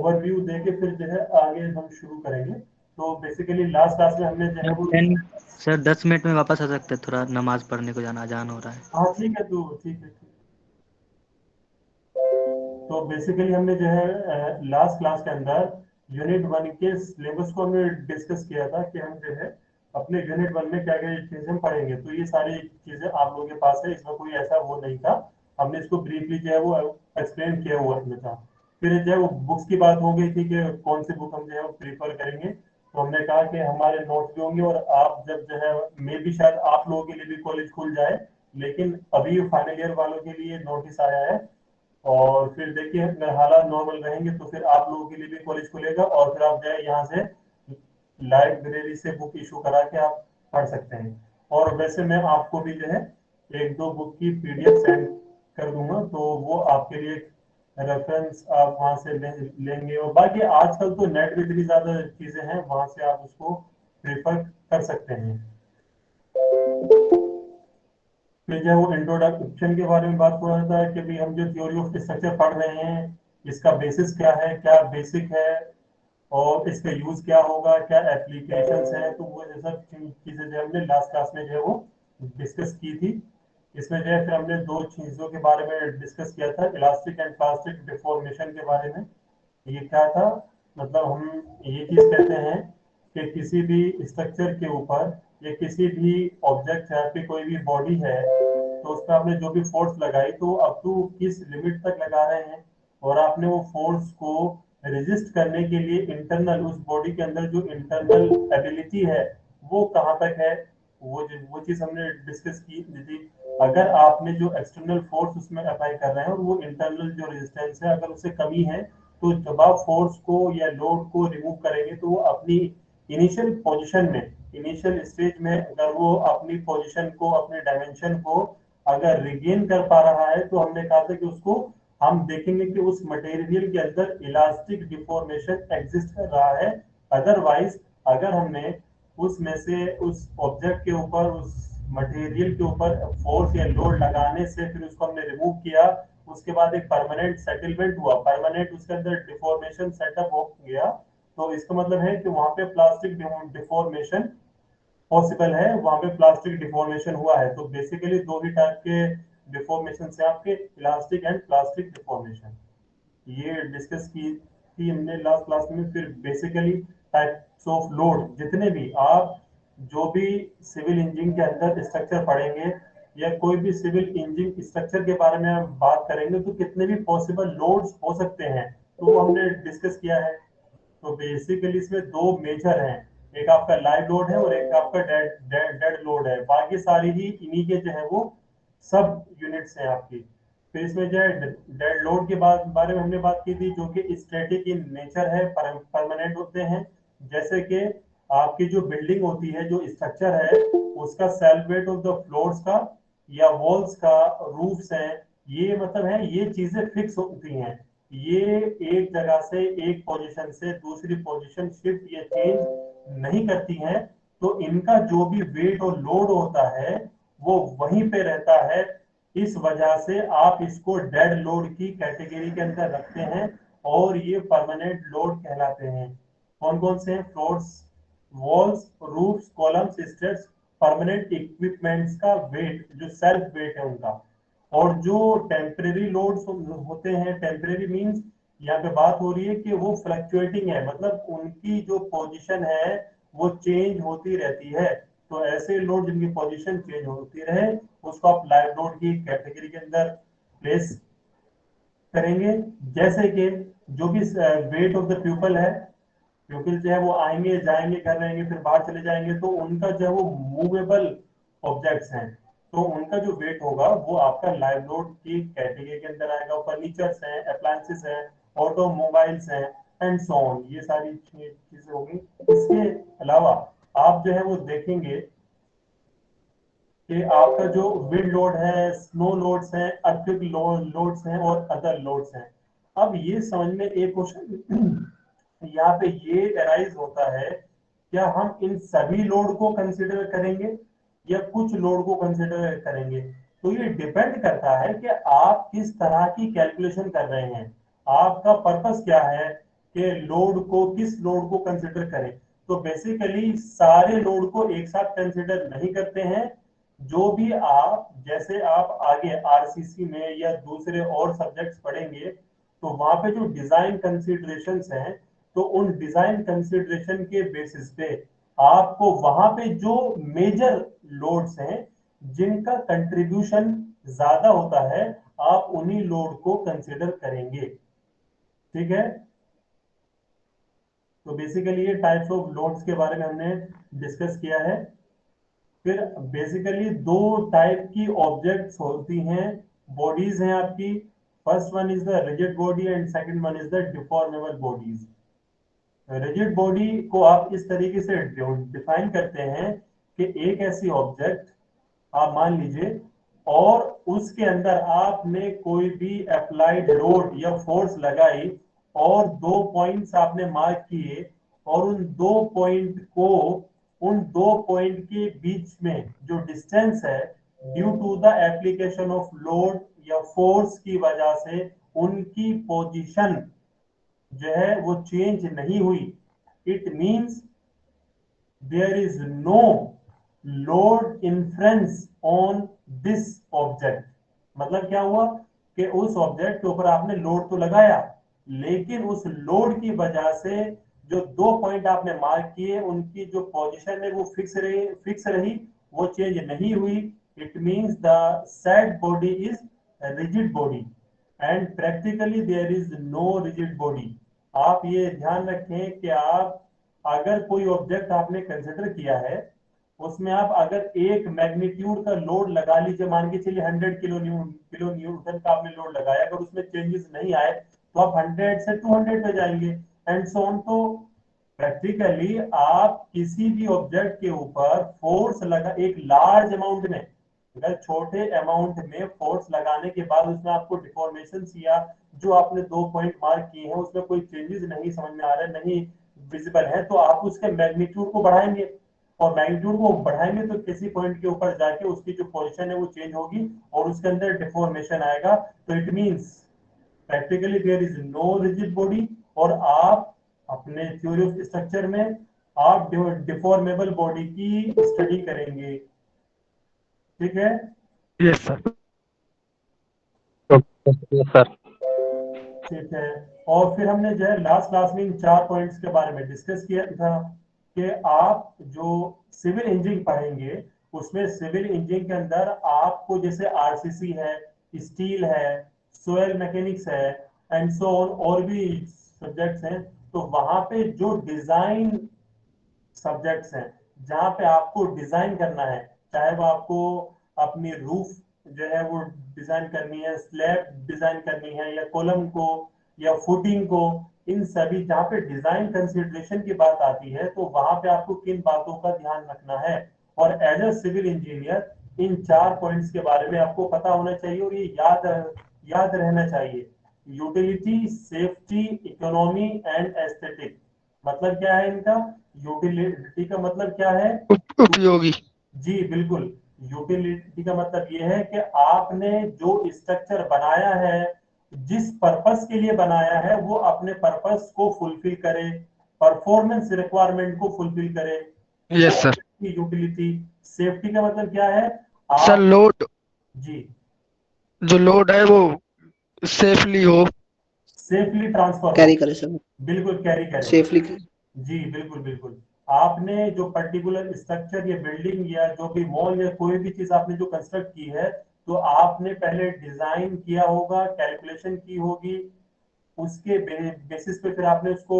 Overview देके फिर जो है आगे हम शुरू करेंगे। तो बेसिकली लास्ट क्लास में हमने जो है सर वो 10 मिनट में वापस आ सकते हैं, थोड़ा नमाज पढ़ने को जाना, अजान हो रहा है। हाँ ठीक है, तो ठीक है ठीक। तो बेसिकली हमने जो है लास्ट क्लास के अंदर यूनिट वन के सिलेबस को हमने डिस्कस किया था कि हम जो है अपने यूनिट वन में क्या क्या चीजें हम पढ़ेंगे। तो ये सारी चीजें आप लोगों के पास है, इसमें कोई ऐसा वो नहीं था। हमने इसको ब्रीफली जो है वो एक्सप्लेन किया हुआ था। फिर जो है वो बुक्स की बात हो गई थी कि कौन सी बुक हम जो है वो प्रीफर करेंगे। तो हमने कहा कि हमारे नोट्स भी होंगे, और आप जब जो है मे भी शायद आप लोगों के लिए भी कॉलेज खुल जाए, लेकिन अभी फाइनल ईयर वालों के लिए नोटिस आया है। और फिर देखिए अगर हालात नॉर्मल रहेंगे तो फिर आप लोगों के लिए भी कॉलेज खुलेगा, और फिर आप जो है यहाँ से लाइब्रेरी से बुक इशू करा के आप पढ़ सकते हैं। और वैसे मैं आपको भी जो है एक दो बुक की पीडीएफ सेंड कर दूंगा, तो वो आपके लिए रेफरेंस आप वहां से लेंगे। और बाकी आजकल तो नेट में इतनी ज्यादा चीजें हैं, वहां से आप उसको प्रेफर कर सकते हैं। फिर जो वो इंट्रोडक्शन के बारे में बात हो रहा था कि भी हम जो थ्योरी ऑफ स्ट्रक्चर पढ़ रहे हैं, इसका बेसिस क्या है, क्या बेसिक है, और इसका यूज क्या होगा, क्या एप्लीकेशंस हैं। तो वो ये सब चीजें जो हमने लास्ट क्लास में जो है वो डिस्कस की थी। इसमें जो है फिर हमने दो चीजों के बारे में डिस्कस किया था, इलास्टिक एंड प्लास्टिक डिफॉर्मेशन के बारे में। ये क्या था, मतलब हम ये चीज कहते हैं कि किसी भी स्ट्रक्चर के ऊपर या किसी भी ऑब्जेक्ट है, आपकी कोई भी बॉडी है, तो उस पर आपने जो भी फोर्स लगाई तो अप टू किस लिमिट तक लगा रहे हैं, और आपने वो फोर्स को रेजिस्ट करने के लिए इंटरनल उस बॉडी के अंदर जो इंटरनल एबिलिटी है वो कहाँ तक है, वो चीज हमने डिस्कस की थी। अगर आपने जो एक्सटर्नल फोर्स उसमें अप्लाई कर रहे हैं और वो इंटरनल जो रेजिस्टेंस है अगर उससे कमी है, तो जब आप फोर्स को या लोड को रिमूव करेंगे तो वो अपनी इनिशियल पोजीशन में, इनिशियल स्टेज में अगर वो अपनी पोजीशन को, अपने डायमेंशन को अगर रिगेन कर पा रहा है, तो हमने कहा था कि उसको हम देखेंगे कि उस मटेरियल के अंदर इलास्टिक डिफॉर्मेशन एग्जिस्ट कर रहा है। अदरवाइज अगर हमने उसमें से उस ऑब्जेक्ट के ऊपर, उस मटेरियल के ऊपर फोर्स या लोड लगाने से फिर उसको हमने रिमूव किया, उसके बाद एक परमानेंट सेटलमेंट हुआ, परमानेंट उसके अंदर डिफॉर्मेशन सेटअप हो गया, तो इसका मतलब है कि वहां पे प्लास्टिक डिफॉर्मेशन पॉसिबल है, वहां पे प्लास्टिक डिफॉर्मेशन हुआ है। तो बेसिकली दो ही टाइप के डिफॉर्मेशन से आपके, इलास्टिक एंड प्लास्टिक डिफॉर्मेशन, ये डिस्कस की थी हमने लास्ट क्लास में। फिर बेसिकली टाइप्स ऑफ लोड, जितने भी आप जो भी सिविल इंजीनियरिंग के अंदर स्ट्रक्चर पढ़ेंगे या कोई भी सिविल इंजीनियरिंग स्ट्रक्चर के बारे में हम बात करेंगे, तो कितने भी पॉसिबल लोड्स हो सकते हैं तो वो हमने डिस्कस किया है। तो बेसिकली इसमें दो मेजर हैं, एक आपका लाइव लोड है और एक आपका डेड डेड डेड लोड है। बाकी सारी ही इन्हीं के जो है वो सब यूनिट्स हैं आपकी। फिर इसमें जो है डेड लोड के बारे में हमने बात की थी, जो कि स्टैटिक इन नेचर है, परमानेंट होते हैं। जैसे कि आपकी जो बिल्डिंग होती है, जो स्ट्रक्चर है, उसका self weight of the floors का या वॉल्स का, रूफ्स हैं, ये मतलब है ये चीजें फिक्स होती हैं। ये एक जगह से, एक पोजीशन से दूसरी पोजीशन शिफ्ट या चेंज नहीं करती हैं। तो इनका जो भी वेट और लोड होता है वो वहीं पे रहता है। इस वजह से आप इसको डेड लोड की कैटेगरी के अंदर रखते हैं, और ये परमानेंट लोड कहलाते हैं। कौन कौन से हैं? Floors, walls, roofs, columns, stairs, permanent equipments का वेट, जो सेल्फ वेट है उनका। और जो टेम्परेरी लोड्स होते हैं, टेम्परेरी मींस यहाँ पे बात हो रही है कि वो फ्लक्चुएटिंग है, मतलब उनकी जो पोजीशन है वो चेंज होती रहती है। तो ऐसे लोड जिनकी पोजीशन चेंज होती रहे उसको आप लाइव लोड की कैटेगरी के अंदर प्लेस करेंगे। जैसे कि जो भी वेट ऑफ द प्यूपल है, प्यूपिल जो है वो आएंगे जाएंगे कर रहेंगे फिर बाहर चले जाएंगे, तो उनका जो है वो मूवेबल ऑब्जेक्ट्स हैं, तो उनका जो वेट होगा वो आपका लाइव लोड की कैटेगरी के अंदर आएगा। फर्नीचर्स हैं, अप्लायंसेस हैं, ऑटोमोबाइल्स हैं, एंड सो ऑन, ये सारी चीजें होंगी। इसके अलावा आप जो है वो देखेंगे कि आपका जो विंड लोड है, स्नो लोड्स हैं, अर्थक्वेक लोड्स हैं और अदर लोड्स हैं। अब ये समझ में एक क्वेश्चन यहाँ पे ये अराइज होता है, क्या हम इन सभी लोड को कंसिडर करेंगे या कुछ लोड को कंसिडर करेंगे? तो ये डिपेंड करता है कि आप किस तरह की कैलकुलेशन कर रहे हैं, आपका पर्पस क्या है। कि किस लोड को कंसिडर करें। तो बेसिकली सारे लोड को एक साथ कंसिडर नहीं करते हैं। जो भी आप, जैसे आप आगे आरसीसी में या दूसरे और सब्जेक्ट्स पढ़ेंगे तो वहां पे जो डिजाइन कंसिडरेशंस हैं, तो उन डिजाइन कंसिडरेशन के बेसिस पे आपको वहां पे जो मेजर लोड्स हैं जिनका कंट्रीब्यूशन ज्यादा होता है, आप उन्हीं लोड को कंसिडर करेंगे। ठीक है। तो बेसिकली ये टाइप्स ऑफ लोड्स के बारे में हमने डिस्कस किया है। फिर बेसिकली दो टाइप की ऑब्जेक्ट्स होती हैं, बॉडीज हैं आपकी। First one is the rigid body and second one is the deformable bodies. Rigid body को आप इस तरीके से डिफाइन करते हैं कि एक ऐसी ऑब्जेक्ट आप मान लीजिए, और उसके अंदर आपने कोई भी अप्लाइड लोड या फोर्स लगाई और 2 पॉइंट्स आपने मार्क किए, और उन दो पॉइंट के बीच में जो डिस्टेंस है, due to the application of load या फोर्स की वजह से उनकी पोजीशन जो है वो चेंज नहीं हुई। It means there is no load influence on this object. मतलब क्या हुआ कि उस ऑब्जेक्ट के ऊपर आपने लोड तो लगाया, लेकिन उस लोड की वजह से जो 2 पॉइंट आपने मार्क किए उनकी जो पोजीशन है वो फिक्स रही, वो चेंज नहीं हुई। It means the said body is rigid body, and practically there is no rigid body. आप ये ध्यान रखें कि आप अगर कोई ऑब्जेक्ट आपने कंसिडर किया है, उसमें आप अगर एक मैग्नीट्यूड का लोड लगा लीजिए, मान के चलिए 100 किलो न्यूटन का आपने लोड लगाया, अगर उसमें चेंजेस नहीं आए तो आप 100 से 200 पे जाएंगे एंड सो ऑन। तो प्रैक्टिकली आप किसी भी ऑब्जेक्ट के ऊपर फोर्स लगा, एक लार्ज अमाउंट में, अगर छोटे अमाउंट में फोर्स लगाने के बाद उसमें आपको डिफॉर्मेशन या जो आपने 2 पॉइंट मार्क किए हैं उसमें कोई चेंजेस नहीं समझ में आ रहे, नहीं विजिबल है, तो आप उसके मैग्नीट्यूड को बढ़ाएंगे, और मैग्नीट्यूड को बढ़ाएंगे तो किसी पॉइंट के ऊपर जाके उसकी जो पोजीशन है वो चेंज होगी और उसके अंदर डिफॉर्मेशन आएगा। तो it means practically there is no rigid body, और आप अपने थ्योरी ऑफ स्ट्रक्चर में आप डिफॉर्मेबल बॉडी की स्टडी करेंगे। ठीक है। Yes sir. Yes sir. ठीक है। और फिर हमने जो है लास्ट क्लास में इन 4 पॉइंट्स के बारे में डिस्कस किया था कि आप जो सिविल इंजीनियरिंग पढ़ेंगे उसमें सिविल इंजीनियरिंग के अंदर आपको जैसे आरसीसी है, स्टील है, सोयल मैकेनिक्स है एंड सो ऑन, और भी सब्जेक्ट्स हैं, तो वहां पे जो डिजाइन सब्जेक्ट्स हैं जहां पे आपको डिजाइन करना है, चाहे वो आपको अपनी रूफ जो है वो डिजाइन करनी है, स्लैब डिजाइन करनी है, या कॉलम को या फुटिंग को, इन सभी जहां पे डिजाइन कंसिडरेशन की बात आती है तो वहां पे आपको किन बातों का ध्यान रखना है। और as a civil engineer in 4 points के बारे में आपको पता होना चाहिए और ये याद रहना चाहिए। Utility, safety, economy and aesthetic. मतलब क्या है इनका? यूटिलिटी का मतलब क्या है? उपयोगी। जी बिल्कुल। यूटिलिटी का मतलब ये है कि आपने जो स्ट्रक्चर बनाया है, जिस पर्पस के लिए बनाया है वो अपने पर्पस को फुलफिल करे, परफॉर्मेंस रिक्वायरमेंट को फुलफिल करे, यस वो सर। यूटिलिटी। सेफ्टी का मतलब क्या है? सर आप, लोड, जी, जो लोड है वो सेफली हो। सेफली ट्रांसफर हो, कैरी करे सर, बिल्कुल कैरी करे। सेफली। जी बिल्कुल बिल्कुल। आपने जो पर्टिकुलर स्ट्रक्चर या बिल्डिंग या जो भी मॉल या कोई भी चीज आपने जो कंस्ट्रक्ट की है, तो आपने पहले डिजाइन किया होगा, कैलकुलेशन की होगी, उसके बेसिस पे फिर आपने उसको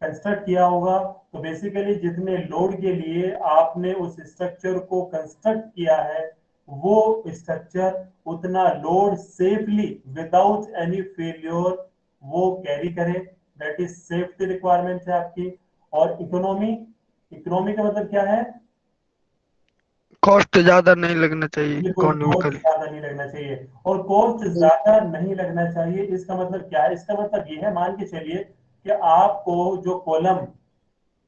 कंस्ट्रक्ट किया होगा। तो बेसिकली जितने लोड के लिए आपने उस स्ट्रक्चर को कंस्ट्रक्ट किया है, वो स्ट्रक्चर उतना load safely without any failure वो कैरी करे, दैट इज सेफ्टी रिक्वायरमेंट है आपकी। और इकोनॉमी, इकोनॉमी का मतलब क्या है? कॉस्ट ज्यादा नहीं लगना चाहिए बिल्कुल, कॉस्ट इकोनॉमिकली। ज्यादा नहीं लगना चाहिए। और कॉस्ट ज्यादा नहीं लगना चाहिए इसका मतलब क्या है? इसका मतलब ये है, मान के चलिए कि आपको जो कॉलम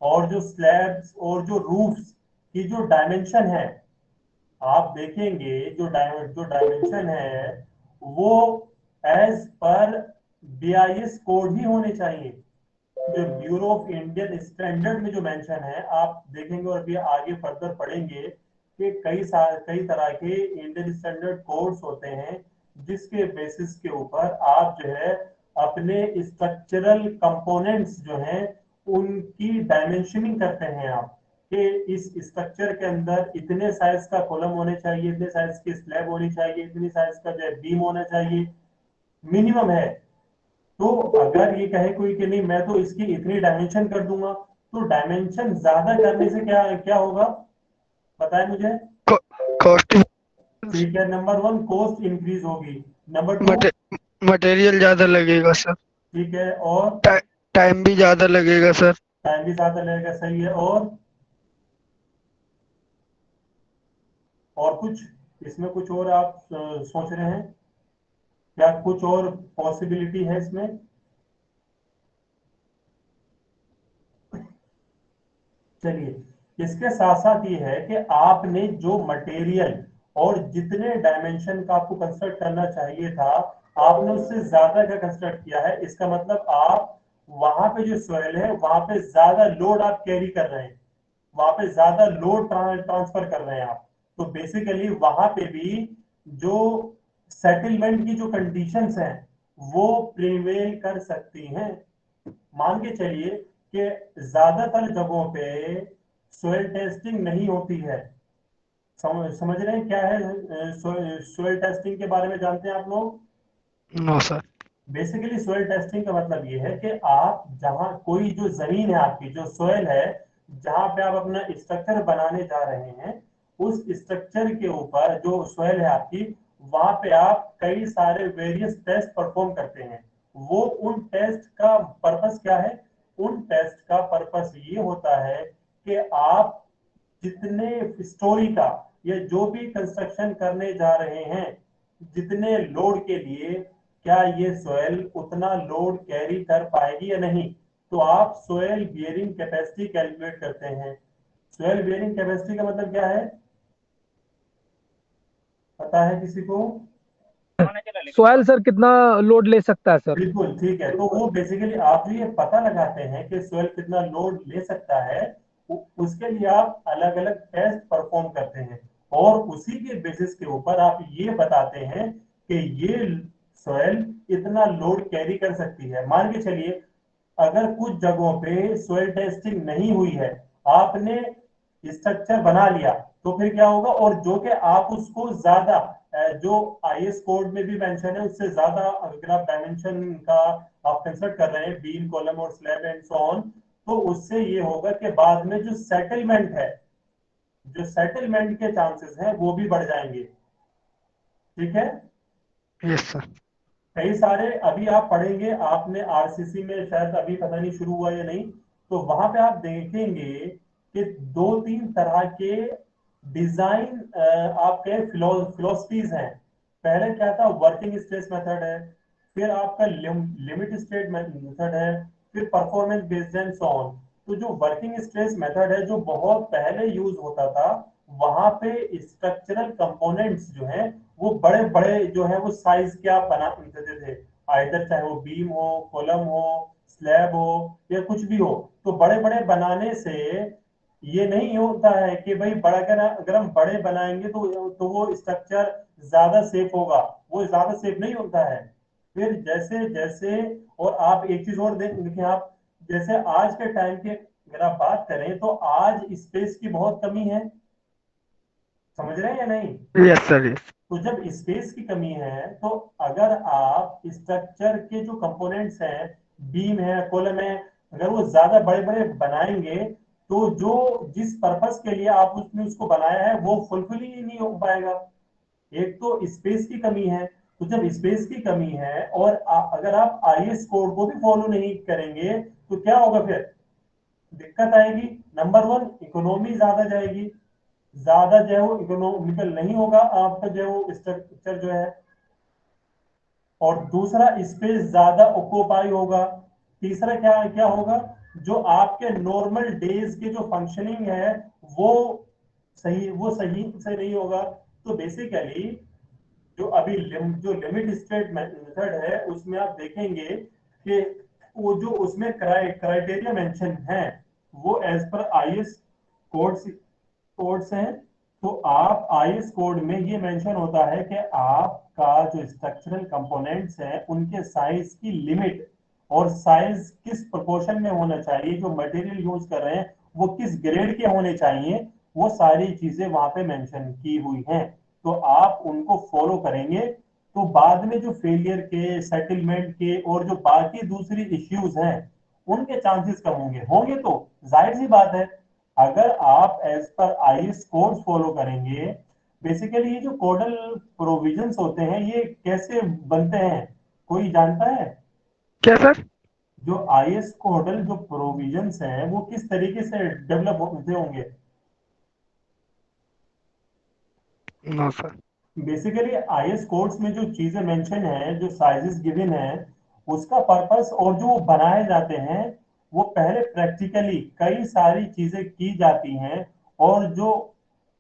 और जो स्लैब्स और जो रूफ्स की जो डायमेंशन है, आप देखेंगे जो डायमेंशन है वो एज पर बीआईएस कोड ही होने चाहिए। जो ब्यूरो ऑफ इंडियन स्टैंडर्ड में जो मेंशन है, आप देखेंगे और भी आगे फर्दर पढ़ेंगे कि कई तरह के इंडियन स्टैंडर्ड कोड्स होते हैं, जिसके बेसिस के ऊपर आप जो है अपने स्ट्रक्चरल कंपोनेंट्स जो हैं उनकी डायमेंशनिंग करते हैं आप, कि इस स्ट्रक्चर के अंदर इतने साइज का कॉलम होने चाहिए, इतने साइज की स्लैब होनी चाहिए, इतनी साइज का जो है बीम होना चाहिए, मिनिमम है। तो अगर ये कहे कोई कि नहीं मैं तो इसकी इतनी डायमेंशन कर दूंगा, तो डायमेंशन ज्यादा करने से क्या क्या होगा, बताएं मुझे। कॉस्ट, ठीक है, नंबर वन कॉस्ट इंक्रीज होगी, नंबर टू, मटेरियल ज्यादा लगेगा सर, ठीक है, और टाइम भी ज्यादा लगेगा सर। टाइम भी ज्यादा लगेगा, सही है, और कुछ इसमें कुछ और आप सोच रहे हैं, क्या कुछ और पॉसिबिलिटी है इसमें? चलिए, इसके साथ साथ ये है कि आपने जो मटेरियल और जितने डायमेंशन का आपको कंस्ट्रक्ट करना चाहिए था, आपने उससे ज्यादा का कंस्ट्रक्ट किया है। इसका मतलब आप वहां पे जो सॉइल है वहां पे ज्यादा लोड आप कैरी कर रहे हैं, वहां पे ज्यादा लोड ट्रांसफर कर रहे हैं आप। तो बेसिकली वहां पे भी जो सेटलमेंट की जो कंडीशंस हैं वो प्रिवेल कर सकती हैं। मान के चलिए कि ज्यादातर जगहों पे सोयल टेस्टिंग नहीं होती है। समझ रहे हैं क्या है सोयल टेस्टिंग के बारे में, जानते हैं आप लोग? No sir. Basically soil testing का मतलब ये है कि आप जहां कोई जो जमीन है, आपकी जो सोयल है, जहां पे आप अपना स्ट्रक्चर बनाने जा रहे हैं, उस स्ट्रक्चर के ऊपर जो सोयल है आपकी, वहां पे आप कई सारे वेरियस टेस्ट परफॉर्म करते हैं। वो उन टेस्ट का पर्पस क्या है? उन टेस्ट का पर्पस ये होता है कि आप जितने स्टोरी का या जो भी कंस्ट्रक्शन करने जा रहे हैं, जितने लोड के लिए, क्या ये सोयल उतना लोड कैरी कर पाएगी या नहीं। तो आप सोयल बियरिंग कैपेसिटी कैलकुलेट करते हैं। सोयल बियरिंग कैपेसिटी का मतलब क्या है, पता है किसी को? सॉयल सर कितना लोड ले सकता है सर? बिल्कुल ठीक है, तो वो बेसिकली आप जो ये पता लगाते हैं कि सोयल कितना लोड ले सकता है, उसके लिए आप अलग अलग टेस्ट परफॉर्म करते हैं, और उसी के बेसिस के ऊपर आप ये बताते हैं कि ये सोयल इतना लोड कैरी कर सकती है। मान के चलिए अगर कुछ जगहों पे सोयल टेस्टिंग नहीं हुई है, आपने स्ट्रक्चर बना लिया, तो फिर क्या होगा, और जो कि आप उसको ज्यादा जो आईएस कोड में भी मेंशन है उससे ज्यादा अगर आप डायमेंशन का आप कंसल्ट कर रहे हैं, बीम कॉलम और स्लैब एंड सो ऑन, तो उससे ये होगा कि बाद में जो सेटलमेंट है, जो सेटलमेंट के चांसेस हैं वो भी बढ़ जाएंगे। ठीक है, यस सर। कई सारे अभी आप पढ़ेंगे, आपने आरसीसी में शायद अभी पता नहीं शुरू हुआ या नहीं, तो वहां पे आप देखेंगे कि दो तीन तरह के डिजाइन आपके फिलोसफीज हैं। पहले क्या था, वर्किंग स्ट्रेस मेथड है, फिर आपका लिमिट स्टेट मेथड है, फिर performance based and so on. तो जो वर्किंग स्ट्रेस मेथड है जो बहुत पहले यूज होता था, वहां पे स्ट्रक्चरल कंपोनेंट्स जो हैं वो बड़े बड़े जो है वो साइज के आप बना देते थे, आइदर चाहे वो बीम हो, कॉलम हो, स्लैब हो, या कुछ भी हो। तो बड़े बड़े बनाने से ये नहीं होता है कि भाई बड़ा, अगर हम बड़े बनाएंगे तो वो स्ट्रक्चर ज्यादा सेफ होगा, वो ज्यादा सेफ नहीं होता है। फिर जैसे जैसे, और आप एक चीज और देखें आप, जैसे आज के टाइम के अगर आप बात करें तो आज स्पेस की बहुत कमी है, समझ रहे हैं या नहीं? Yes sir, yes. तो जब स्पेस की कमी है, तो अगर आप स्ट्रक्चर के जो कंपोनेंट्स हैं, बीम है, कॉलम है, अगर वो ज्यादा बड़े बड़े बनाएंगे, तो जो जिस पर्पस के लिए आप उसने उसको बनाया है वो फुलफिल ही नहीं हो पाएगा। एक तो स्पेस की कमी है, तो जब स्पेस की कमी है और अगर आप आईएस कोड को भी फॉलो नहीं करेंगे, तो क्या होगा फिर, दिक्कत आएगी। नंबर वन, इकोनॉमी ज्यादा जाएगी, ज्यादा जो है वो इकोनॉमिकल नहीं होगा आपका जो है वो स्ट्रक्चर जो है, और दूसरा स्पेस ज्यादा ऑक्यूपाई होगा। तीसरा क्या क्या होगा, जो आपके नॉर्मल डेज के जो फंक्शनिंग है वो सही से नहीं होगा। तो बेसिकली जो अभी जो लिमिट स्टेट मेथड है उसमें आप देखेंगे कि वो जो उसमें क्राइटेरिया मेंशन है वो एज पर आईएस कोड्स हैं। तो आप आईएस कोड में ये मेंशन होता है कि आपका जो स्ट्रक्चरल कंपोनेंट्स हैं उनके साइज की लिमिट और साइज किस प्रोपोर्शन में होना चाहिए, जो मटेरियल यूज कर रहे हैं वो किस ग्रेड के होने चाहिए, वो सारी चीजें वहां पे मेंशन की हुई हैं। तो आप उनको फॉलो करेंगे तो बाद में जो फेलियर के, सेटलमेंट के और जो बाकी दूसरी इश्यूज हैं उनके चांसेस कम होंगे तो जाहिर सी बात है अगर आप as per IS codes follow करेंगे। बेसिकली ये जो कोडल प्रोविजंस होते हैं ये कैसे बनते हैं, कोई जानता है? क्या सर? जो आईएस कोडल जो प्रोविजंस हैं वो किस तरीके से डेवलप होते होंगे? No sir. Basically IS codes में जो चीजें मेंशन है, जो साइजेस गिवन है, उसका पर्पस और जो वो बनाए जाते हैं वो पहले प्रैक्टिकली कई सारी चीजें की जाती हैं और जो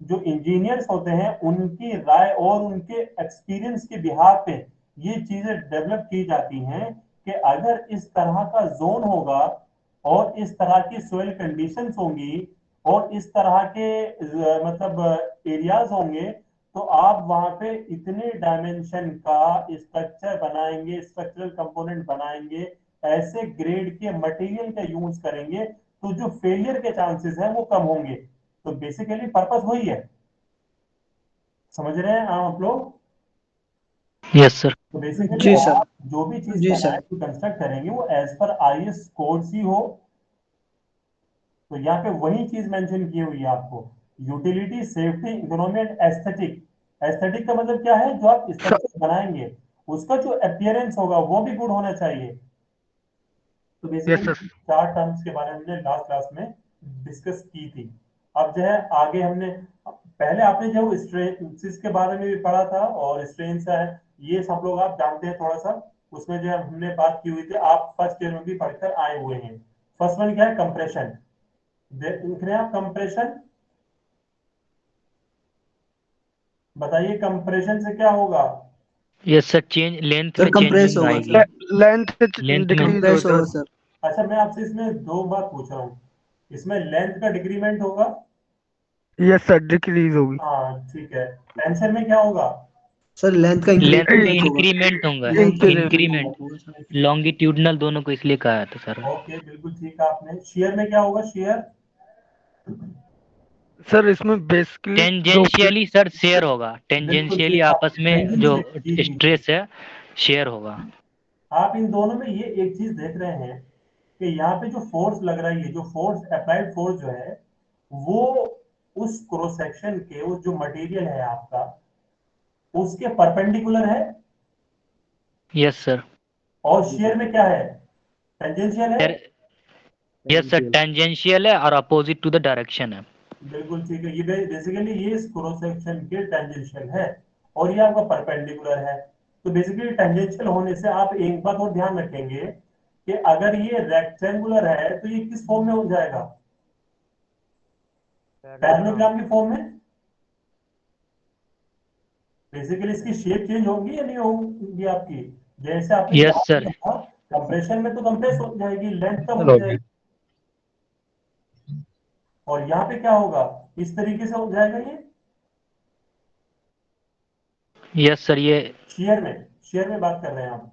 जो इंजीनियर्स होते हैं उनकी राय और उनके एक्सपीरियंस के बिहार पे ये चीजें डेवलप की जाती हैं कि अगर इस तरह का जोन होगा और इस तरह की सोइल कंडीशंस होंगी और इस तरह के मतलब एरियाज होंगे तो आप वहां पे इतने डायमेंशन का स्ट्रक्चर बनाएंगे, स्ट्रक्चरल कंपोनेंट बनाएंगे, ऐसे ग्रेड के मटेरियल का यूज करेंगे तो जो फेलियर के चांसेस हैं वो कम होंगे। तो बेसिकली पर्पस वही है, समझ रहे हैं आप लोग? Yes sir. तो बेसिकली जी सर। आप जो भी चीज जी सर। कंस्ट्रक्ट करेंगे वो एज पर आईएस कोड्स ही हो। तो यहाँ पे वही चीज मेंशन की हुई है आपको, utility, safety, economy and aesthetic. Aesthetic का मतलब क्या है, जो आप स्ट्रक्चर बनाएंगे उसका जो अपीयरेंस होगा वो भी गुड होना चाहिए। तो यस बेसिकली सर। 4 टर्म्स के बारे में हमने लास्ट क्लास में डिस्कस की थी। अब जो है आगे हमने, पहले आपने जो स्ट्रेसेस के बारे में भी पढ़ा था और स्ट्रेन है ये सब लोग आप जानते हैं थोड़ा सा, उसमें जो है हमने बात की हुई थी, आप फर्स्ट ईयर में भी पढ़कर आए हुए हैं। फर्स्ट वन क्या है, कंप्रेशन। देख रहे हैं आप कंप्रेशन? बताइए कंप्रेशन से क्या होगा? Yes sir, change length sir में कंप्रेस चेंजिंग होगा आएगी। सर। लेंथ लेंथ में डिक्रीज कंप्रेस होगा होगा सर। सर। अच्छा मैं आपसे इसमें दो बात पूछ रहा हूँ, इसमें लेंथ का डिक्रीमेंट होगा? यस सर, डिक्रीज होगी। हाँ ठीक है। टेंशन में क्या होगा? सर लेंथ का लेंथ में इंक्रीमेंट होगा। इंक्रीमेंट होगा। लेंथ का इंक्रीमेंट इंक्रीमेंट होगा सर। लॉन्गिट्यूडनल दोनों को इसलिए कहा था सर। ओके बिल्कुल ठीक है आपने। शेयर में क्या होगा, शेयर? सर इसमें बेसिकली दो टेंजेंशियली सर शेयर होगा, बिल्कुल टेंजेंशियली ठीक है, आपस में जो टेंजेंशियल, जी जी जी। स्ट्रेस है शेयर होगा। आप इन दोनों में ये एक चीज देख रहे हैं कि यहाँ पे जो फोर्स लग रही है, जो फोर्स अप्लाइड फोर्स जो है वो उस क्रॉस सेक्शन के, उस जो मटेरियल है आपका उसके परपेंडिकुलर है। Yes sir. और शेयर में क्या है, टेंजेंशियल है। यस सर, टेंजेंशियल है और अपोजिट टू द डायरेक्शन है। बिल्कुल ठीक है, ये बेसिकली ये क्रॉस सेक्शन के टेंजेंशियल है और ये आपका परपेंडिकुलर है। तो बेसिकली टेंजेंशियल होने से आप एक बात और ध्यान रखेंगे कि अगर ये रेक्टेंगुलर है तो ये किस फॉर्म में हो जाएगा, पैरेललोग्राम की फॉर्म में। बेसिकली इसकी शेप चेंज होगी या नहीं होगी आपकी, जैसे आपने यस यहाँ सर। देखा कंप्रेशन में तो कंप्रेस हो जाएगी, लेंथ कम हो जाएगी। और यहाँ पे क्या होगा, इस तरीके से हो जाएगा ये। यस सर, ये शेयर में बात कर रहे हैं आप?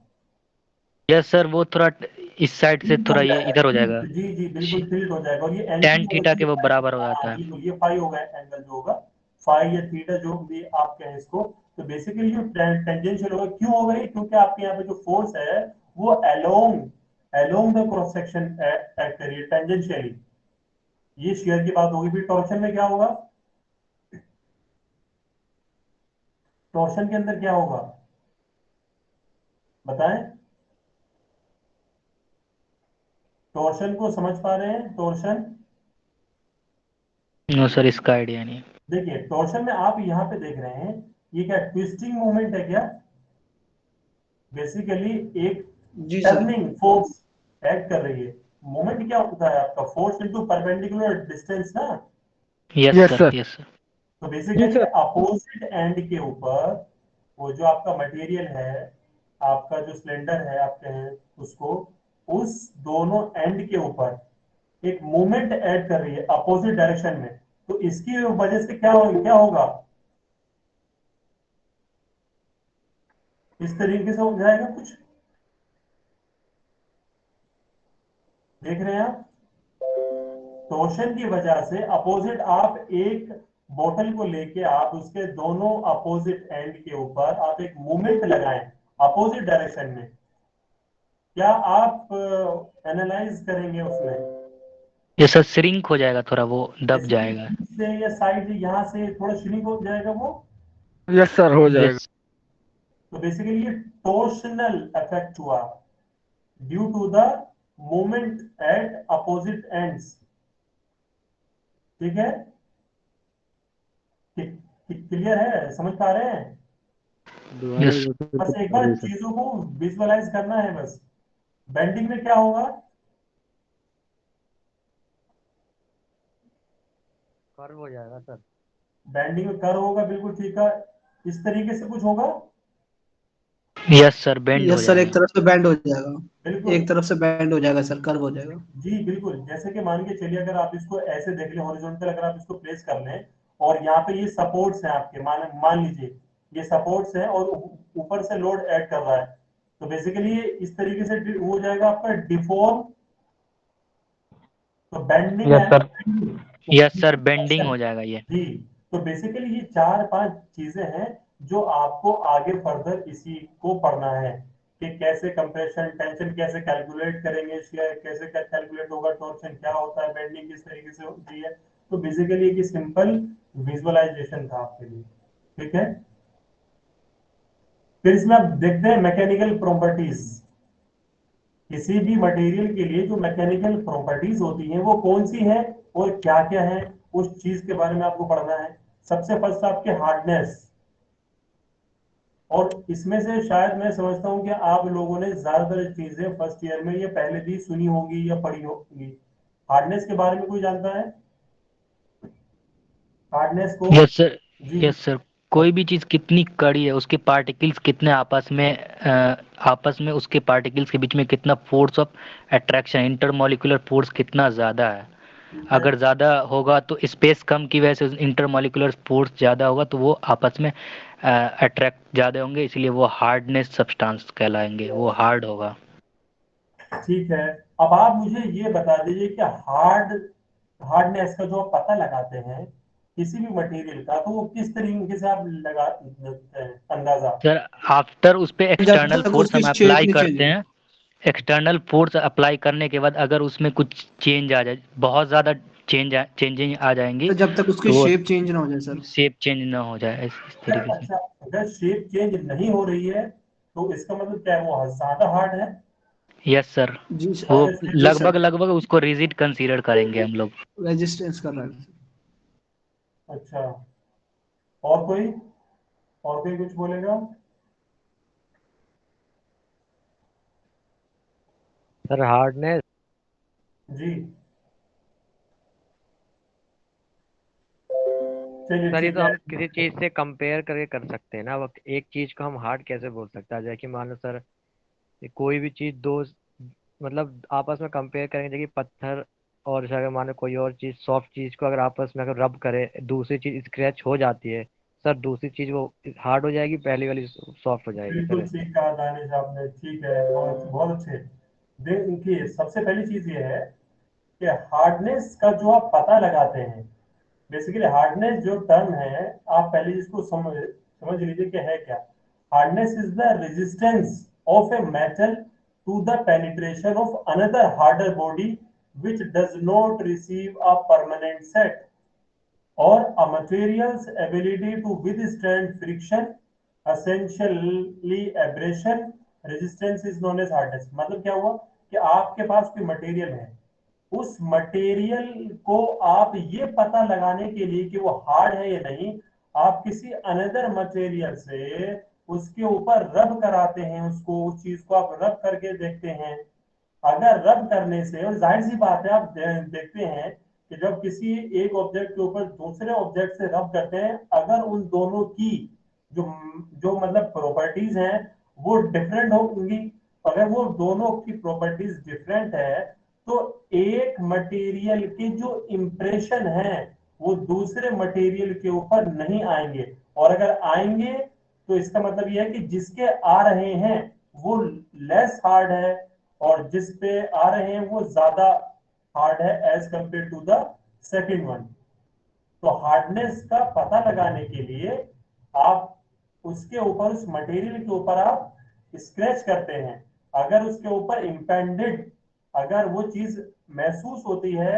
यस सर, वो थोड़ा इस साइड से टिल्ट हो थोड़ा ये जाएगा, इधर हो जाएगा। जी जी बिल्कुल टिल्ट हो जाएगा। और ये एंटी टेन जो थीटा होती के है वो बराबर हो हाँ जाता है। बिल्कुल, ये फाई होगा एंगल जो होगा, फाई या थीटा जो भी आप कहें इसको। तो बेसिकली जो टेंजेंशियल होगा, क्यों होगा ये, क्योंकि आपके यहाँ पे जो फोर्स है वो along along the cross section act करिए टेंजेंशियली। ये शेयर की बात होगी। फिर टॉर्शन में क्या होगा, टॉर्शन के अंदर क्या होगा बताएं? टॉर्शन को समझ पा रहे हैं, टॉर्शन? नो सर, इसका आइडिया नहीं। देखिए टॉर्शन में आप यहाँ पे देख रहे हैं ये क्या ट्विस्टिंग मूवमेंट है क्या, बेसिकली एक जी सर। टर्निंग फोर्स एक्ट कर रही है। मोमेंट क्या होता है आपका, फोर्स इनटू परपेंडिकुलर डिस्टेंस ना। Yes yes sir, sir. Yes sir. तो जी बेसिकली सर। अपोजिट एंड के ऊपर वो जो आपका मटेरियल है, आपका जो सिलेंडर है आप कहें उसको, उस दोनों एंड के ऊपर एक मूवमेंट ऐड कर रही है अपोजिट डायरेक्शन में, तो इसकी वजह से क्या होगा, इस तरीके से हो जाएगा कुछ, देख रहे हैं आप? टोर्शन की वजह से अपोजिट, आप एक बोतल को लेके आप उसके दोनों अपोजिट एंड के ऊपर आप एक मूवमेंट लगाएं अपोजिट डायरेक्शन में, क्या आप एनालाइज करेंगे उसमें? ये सर श्रिंक हो जाएगा, थोड़ा वो दब जैसे जाएगा। से या साइड यहाँ से थोड़ा श्रिंक हो जाएगा वो, यस सर हो जाएगा। यस तो बेसिकली ये टोर्शनल इफेक्ट हुआ due to the movement at opposite ends. ठीक है, क्लियर है, समझ पा रहे हैं? यस बस एक बार चीजों को विजुअलाइज करना है बस। बेंडिंग में क्या होगा? कर्व हो जाएगा सर। बेंडिंग में कर्व होगा, बिल्कुल ठीक है। इस तरीके से कुछ होगा, यस सर, बेंड हो यस सर, एक जाएगा। तरफ से बैंड हो जाएगा, बिल्कुल एक तरफ से बैंड हो जाएगा सर, कर्व हो जाएगा। जी बिल्कुल। जैसे कि मान के चलिए, अगर आप इसको ऐसे देख लें हॉरिजॉन्टल, अगर आप इसको प्लेस कर लें और यहाँ पे ये सपोर्ट्स हैं आपके, मान लीजिए ये सपोर्ट्स हैं और ऊपर से लोड ऐड कर रहा है, तो बेसिकली ये इस तरीके से हो जाएगा आपका डिफॉर्म, तो बेंडिंग यस है सर, ना? यस सर, बेंडिंग हो जाएगा ये। जी, तो बेसिकली ये 4-5 चीजें हैं जो आपको आगे फर्दर इसी को पढ़ना है कि कैसे कंप्रेशन टेंशन कैसे कैलकुलेट करेंगे, शेयर कैसे कैलकुलेट होगा, टॉर्शन क्या होता है, बेंडिंग किस तरीके से होती है। तो बेसिकली एक सिंपल विजुअलाइजेशन था आपके लिए, ठीक है। फिर इसमें आप देखते हैं मैकेनिकल प्रॉपर्टीज। किसी भी मटेरियल के लिए जो मैकेनिकल प्रॉपर्टीज होती हैं वो कौन सी है और क्या क्या है, उस चीज के बारे में आपको पढ़ना है। सबसे फर्स्ट आपके हार्डनेस, और इसमें से शायद मैं समझता हूं कि आप लोगों ने ज्यादातर चीजें फर्स्ट ईयर में ये पहले भी सुनी होगी या पढ़ी होगी। हार्डनेस के बारे में कोई जानता है हार्डनेस को? यस सर, जी यस सर। कोई भी चीज कितनी कड़ी है, उसके पार्टिकल्स कितने आपस में उसके पार्टिकल्स के बीच में कितना force of attraction, intermolecular force कितना ज्यादा है। ठीक है, अगर ज्यादा होगा तो स्पेस कम की वजह से इंटरमॉलिक्यूलर फोर्स ज्यादा होगा, तो वो आपस में अट्रैक्ट ज्यादा होंगे, इसलिए वो हार्डनेस सब्सटेंस कहलाएंगे, वो हार्ड होगा। ठीक है। अब आप मुझे ये बता दीजिए कि हार्डनेस का जो आप पता लगाते हैं किसी भी मटेरियल का, तो वो किस तरीके से आप लगा देते हैं अंदाजा? सर आफ्टर उस पे जब एक्सटर्नल तक फोर्स उसकी हम शेप अप्लाई नहीं चेंज करते हो। हैं। एक्सटर्नल फोर्स अप्लाई करने के बाद अगर उसमें कुछ चेंज आ जाए, बहुत ज़्यादा चेंजिंग आ जाएंगी, तो जब तक उसकी तो वो शेप चेंज ना हो जाए सर। शेप चेंज ना हो जाए इस तरीके से। अच्छा, अगर शेप चेंज नहीं हो रही है तो इसका मतलब क्या है, वो ज्यादा हार्ड है? यस सर, जी वो अगर जी सर, लगभग लगभग उसको रिजिड कंसीडर करेंगे हम लोग। रेजिस्टेंस कर रहा है। अच्छा, और कोई कुछ बोलेगा? सर हार्डनेस, जी चलिए सर ये ठीक तो है। हम किसी चीज से कंपेयर करके कर सकते हैं ना। अब एक चीज को हम हार्ड कैसे बोल सकते हैं, जैसे कि मान लो सर, ये कोई भी चीज दो, मतलब आपस में कंपेयर करेंगे, जैसे कि पत्थर और जैसे अगर मान लो कोई और चीज, सॉफ्ट चीज को अगर आपस में अगर रब करे, दूसरी चीज स्क्रैच हो जाती है, सर दूसरी चीज वो हार्ड हो जाएगी, पहली वाली सॉफ्ट हो जाएगी बिल्कुल सर। ठीक कहा दानिश आपने, ठीक है, बहुत बहुत अच्छे। देखिए, सबसे पहली चीज ये है कि हार्डनेस का जो आप पता लगाते हैं, बेसिकली हार्डनेस जो टर्म है, आप पहले इसको समझ लीजिए कि है क्या। Hardness is the resistance of a metal to the penetration of another harder body which does not receive a permanent set, or a material's ability to withstand friction, essentially abrasion. Resistance is known as hardness। मतलब क्या हुआ कि आपके पास कोई material है, उस material को आप ये पता लगाने के लिए कि वो हार्ड है या नहीं, आप किसी अनदर मटेरियल से उसके ऊपर रब कराते हैं, उसको, उस चीज को आप रब करके देखते हैं। अगर रब करने से, और जाहिर सी बात है, आप देखते हैं कि जब किसी एक ऑब्जेक्ट के ऊपर दूसरे ऑब्जेक्ट से रब करते हैं, अगर उन दोनों की जो जो मतलब प्रॉपर्टीज हैं वो डिफरेंट होंगी, अगर वो दोनों की प्रॉपर्टीज डिफरेंट है तो एक मटेरियल के जो इंप्रेशन है वो दूसरे मटेरियल के ऊपर नहीं आएंगे, और अगर आएंगे तो इसका मतलब यह है कि जिसके आ रहे हैं वो लेस हार्ड है और जिस पे आ रहे हैं वो ज्यादा हार्ड है as compare to the second one. तो हार्डनेस का पता लगाने के लिए आप उसके ऊपर, उस मटेरियल के ऊपर आप स्क्रैच करते हैं। अगर उसके ऊपर इंपेंडेड, अगर वो चीज महसूस होती है,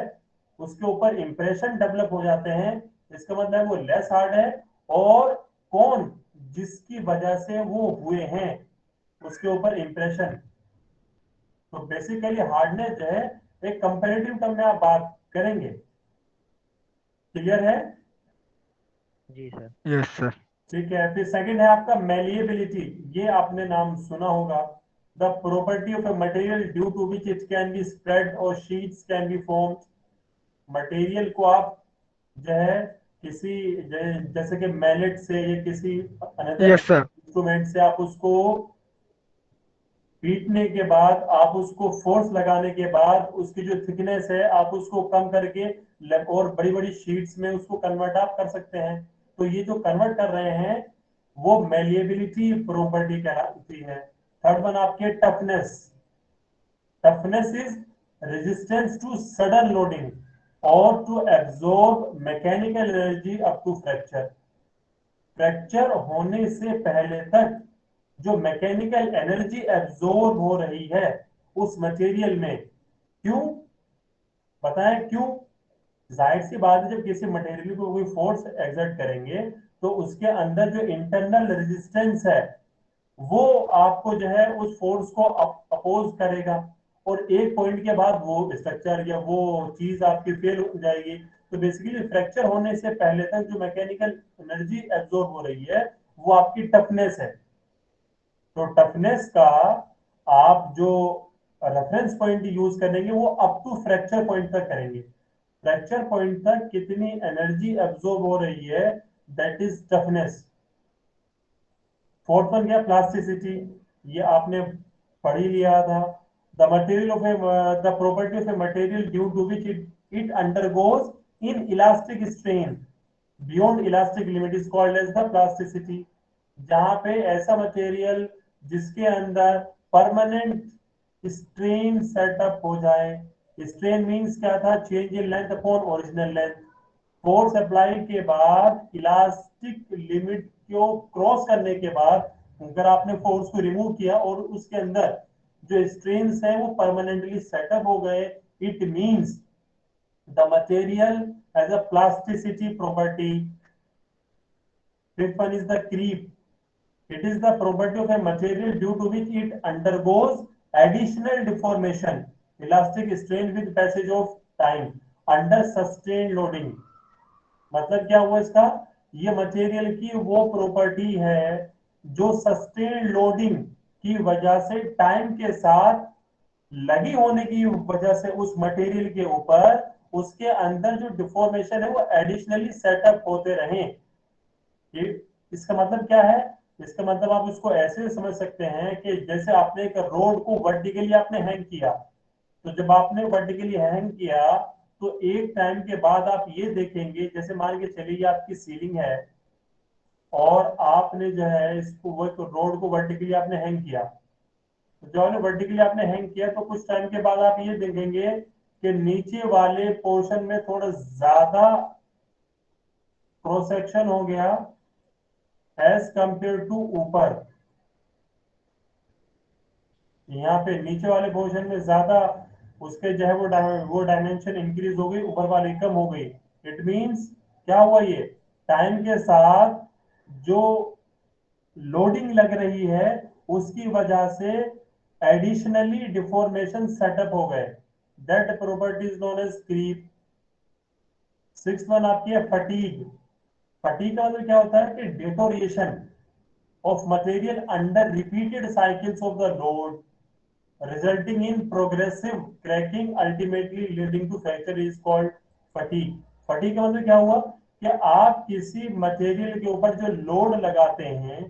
उसके ऊपर इंप्रेशन डेवलप हो जाते हैं, इसका मतलब वो लेस हार्ड है। और कौन, जिसकी वजह से वो हुए हैं उसके ऊपर इंप्रेशन। तो बेसिकली हार्डनेस जो है एक कंपैरेटिव टर्म में आप बात करेंगे। क्लियर है? जी सर। Yes sir. ठीक है। फिर सेकंड है आपका मेलिएबिलिटी। ये आपने नाम सुना होगा। The property of a material due to which it can be spread और sheets can be formed. Material को आप जो है किसी जैसे कि मैलेट से या किसी अनदर यस सर। इंस्ट्रूमेंट से आप उसको पीटने के बाद, आप उसको फोर्स लगाने के बाद उसकी जो थिकनेस है आप उसको कम करके और बड़ी बड़ी शीट्स में उसको कन्वर्ट आप कर सकते हैं। तो ये जो कन्वर्ट कर रहे हैं वो मेलिएबिलिटी प्रॉपर्टी कहलाती है। थर्ड वन आपके toughness. Toughness is resistance to sudden loading और to absorb mechanical energy up to fracture. Fracture होने से पहले तक जो मैकेनिकल एनर्जी एब्जॉर्ब हो रही है उस मटेरियल में, क्यों बताएं क्यों? जाहिर सी बात है, जब किसी मटेरियल को कोई फोर्स एक्सर्ट करेंगे तो उसके अंदर जो इंटरनल रेजिस्टेंस है वो आपको जो है उस फोर्स को अपोज करेगा, और एक पॉइंट के बाद वो स्ट्रक्चर या वो चीज आपकी फेल हो जाएगी। तो बेसिकली फ्रैक्चर होने से पहले तक जो मैकेनिकल एनर्जी एब्जॉर्ब हो रही है वो आपकी टफनेस है। तो टफनेस का आप जो रेफरेंस पॉइंट यूज करेंगे वो अप टू फ्रैक्चर पॉइंट तक करेंगे। फ्रैक्चर पॉइंट तक कितनी एनर्जी एब्जॉर्ब हो रही है, that is toughness. Fourth one क्या? प्लास्टिसिटी। ये आपने पढ़ ही लिया था। The material of a the property of a material due to which it undergoes inelastic strain beyond elastic limit is called as the plasticity. जहां पे ऐसा मटेरियल जिसके अंदर परमानेंट स्ट्रेन सेटअप हो जाए। स्ट्रेन मींस क्या था? Change in length upon original length. Force apply के बाद इलास्टिक लिमिट को क्रॉस करने के बाद अगर आपने फोर्स को रिमूव किया और उसके अंदर जो स्ट्रेन्स है वो परमानेंटली सेटअप हो गए, it means the material has a plasticity property. Fifth one is the creep. It is the property of a material due to which it undergoes additional deformation, elastic strain with passage of time under sustained loading। मतलब क्या हुआ इसका? ये material की वो property है जो sustain loading की वजह से टाइम के साथ लगी होने की वजह से उस मटेरियल के ऊपर उसके अंदर जो डिफॉर्मेशन है वो एडिशनली सेटअप होते रहे। इसका मतलब क्या है? इसका मतलब आप इसको ऐसे समझ सकते हैं कि जैसे आपने एक रोड को वर्टिकली आपने हैंग किया, तो जब आपने वर्टिकली हैंग किया तो एक टाइम के बाद आप ये देखेंगे, जैसे मान के चलिए आपकी सीलिंग है और आपने जो है इसको वो रोड को वर्टिकली आपने हैंग किया, तो जब आपने वर्टिकली आपने हैंग किया तो कुछ टाइम के बाद आप ये देखेंगे कि नीचे वाले पोर्शन में थोड़ा ज्यादा क्रॉस सेक्शन हो गया एज कंपेयर टू ऊपर। यहाँ पे नीचे वाले पोर्शन में ज्यादा उसके जो है वो डायमेंशन इंक्रीज हो गई, ऊपर वाली कम हो गई। इट मींस क्या हुआ? ये टाइम के साथ जो लोडिंग लग रही है उसकी वजह से एडिशनली डिफॉर्मेशन सेटअप हो गए। That property is known as creep. Sixth one आपकी है फटीग। फटीग का मतलब क्या होता है कि deterioration of material under repeated cycles of the load resulting in progressive cracking ultimately leading to fracture is called fatigue। fatigue का मतलब क्या हुआ कि आप किसी मटेरियल के ऊपर जो लोड लगाते हैं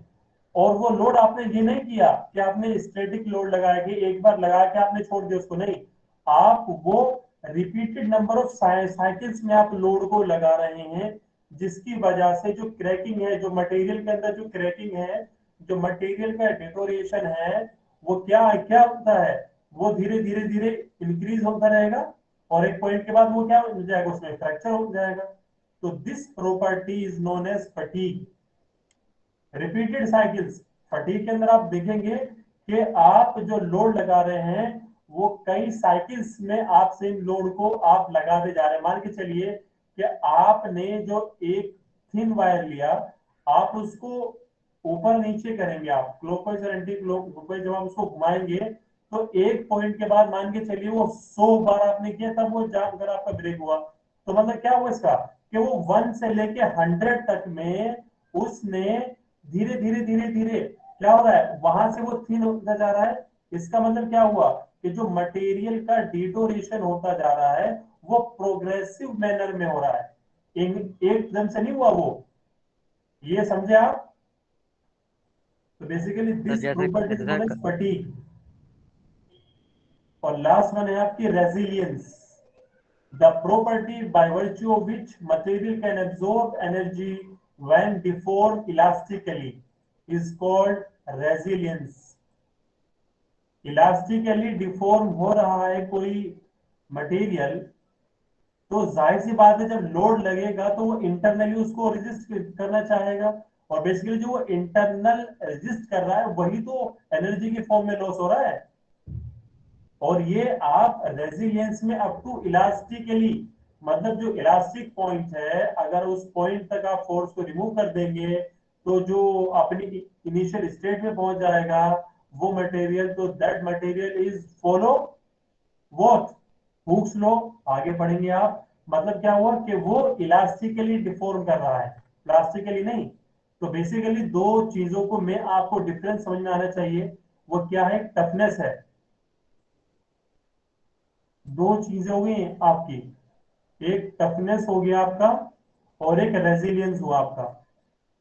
और वो लोड आपने ये नहीं किया कि आपने स्टैटिक लोड लगाया कि एक बार लगा के आपने छोड़ दिया उसको, नहीं, आप वो रिपीटेड नंबर ऑफ साइकिल्स में आप लोड को लगा रहे हैं, जिसकी वजह से जो क्रैकिंग है, जो मटेरियल के अंदर जो क्रैकिंग है, जो मटेरियल का डिटोरिएशन है, वो क्या क्या होता है, वो धीरे धीरे धीरे इंक्रीज होता रहेगा और एक पॉइंट के बाद वो क्या हो जाएगा, उसमें फ्रैक्चर हो जाएगा। तो this property is known as fatigue. Repeated cycles, fatigue के अंदर आप देखेंगे कि आप जो लोड लगा रहे हैं वो कई साइकिल्स में आप सेम लोड को आप लगाते जा रहे हैं। मान के चलिए कि आपने जो एक थिन वायर लिया, आप उसको ऊपर नीचे करेंगे, आप क्लॉकवाइज और एंटी क्लॉकवाइज जब आप उसको घुमाएंगे तो एक पॉइंट के बाद मान के चलिए वो 100 बार आपने किया तब वो जाम अगर आपका ब्रेक हुआ, तो मतलब क्या हुआ इसका कि वो 1 से लेके 100 तक में उसने धीरे धीरे धीरे धीरे क्या हो रहा है, वहां से वो थिन होता जा रहा है। इसका मतलब क्या हुआ कि जो मटेरियल का डिटोरेशन होता जा रहा है वो प्रोग्रेसिव मैनर में हो रहा है, एकदम से नहीं हुआ वो। ये समझे आप? तो बेसिकली सर दिस जैसे प्रॉपर्टी इज नोन जैसे एज फटीग। और लास्ट वन है आपकी resilience, the property by virtue of which material can absorb energy when deformed elastically is called resilience। Elastically deform हो रहा है कोई मटेरियल, तो जाहिर सी बात है जब लोड लगेगा तो वो इंटरनली उसको रेजिस्ट करना चाहेगा, और बेसिकली जो वो इंटरनल रेजिस्ट कर रहा है वही तो एनर्जी की फॉर्म में लॉस हो रहा है। और ये आप रेजिलियंस में अप टू इलास्टिकली, मतलब जो इलास्टिक पॉइंट है अगर उस पॉइंट तक आप फोर्स को रिमूव कर देंगे तो जो अपनी इनिशियल स्टेट में पहुंच जाएगा वो मटेरियल, तो that material is follow what, Hooke's law. आगे पढ़ेंगे आप, मतलब क्या हुआ कि वो इलास्टिकली डिफॉर्म कर रहा है, प्लास्टिकली नहीं। तो बेसिकली दो चीजों को में आपको डिफरेंस समझ में आना चाहिए, वो क्या है, टफनेस है। दो चीजें हो गई आपकी, एक टफनेस हो गया आपका और एक रेजिलियंस हुआ आपका।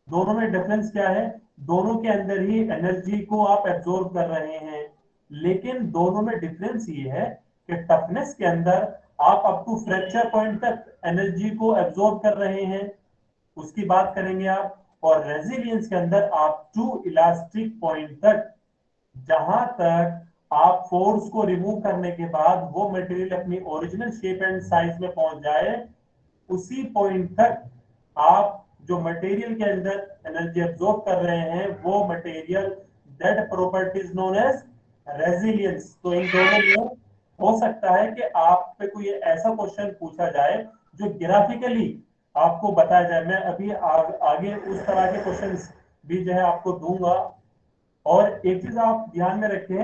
दोनों में डिफरेंस क्या है, दोनों के अंदर ही एनर्जी को आप एब्जॉर्ब कर रहे हैं, लेकिन दोनों में डिफरेंस ये है कि टफनेस के अंदर आप अप टू फ्रैक्चर पॉइंट तक एनर्जी को एब्जॉर्ब कर रहे हैं, उसकी बात करेंगे आप। और रेजिलियंस के अंदर आप टू इलास्टिक पॉइंट तक, जहां तक आप फोर्स को रिमूव करने के बाद वो मटेरियल अपनी ओरिजिनल शेप एंड साइज में पहुंच जाए, उसी पॉइंट तक आप जो मटेरियल के अंदर एनर्जी एब्जॉर्ब कर रहे हैं वो material, that property is known as resilience. तो इन दोनों में हो सकता है कि आप पे कोई ऐसा क्वेश्चन पूछा जाए जो ग्राफिकली आपको बताया जाए। मैं अभी आगे उस तरह के क्वेश्चंस भी जो है आपको दूंगा। और एक चीज आप ध्यान में रखें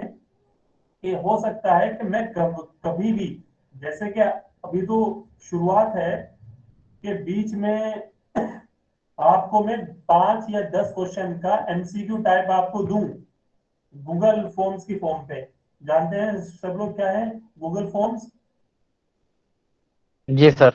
कि हो सकता है कि मैं कभी भी, जैसे कि अभी तो शुरुआत है, कि बीच में आपको मैं 5 या 10 क्वेश्चन का एमसीक्यू टाइप आपको दूं गूगल फॉर्म्स की फॉर्म पे। जानते हैं सब लोग क्या है गूगल फॉर्म्स? जी सर।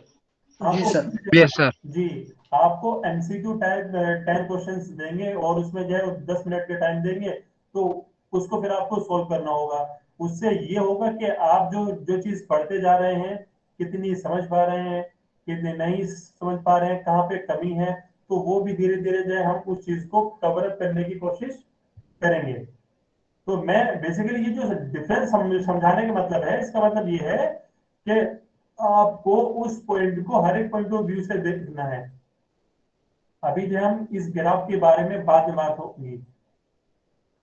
जी आपको सर। Yes sir. जी, आपको एमसीक्यू टाइप 10 क्वेश्चंस देंगे और उसमें जो है 10 मिनट के टाइम देंगे, तो उसको फिर आपको सोल्व करना होगा। उससे ये होगा कि आप जो जो चीज पढ़ते जा रहे हैं कितनी समझ पा रहे हैं, कितनी नहीं समझ पा रहे हैं, कहाँ पे कमी है, तो वो भी धीरे धीरे जो है हम उस चीज को कवर अप करने की कोशिश करेंगे। तो मैं बेसिकली ये जो डिफरेंस समझाने का मतलब है, इसका मतलब ये है कि आपको उस पॉइंट को हर एक पॉइंट ऑफ व्यू से देखना है। अभी जो हम इस ग्राफ के बारे में बाद में बात होगी,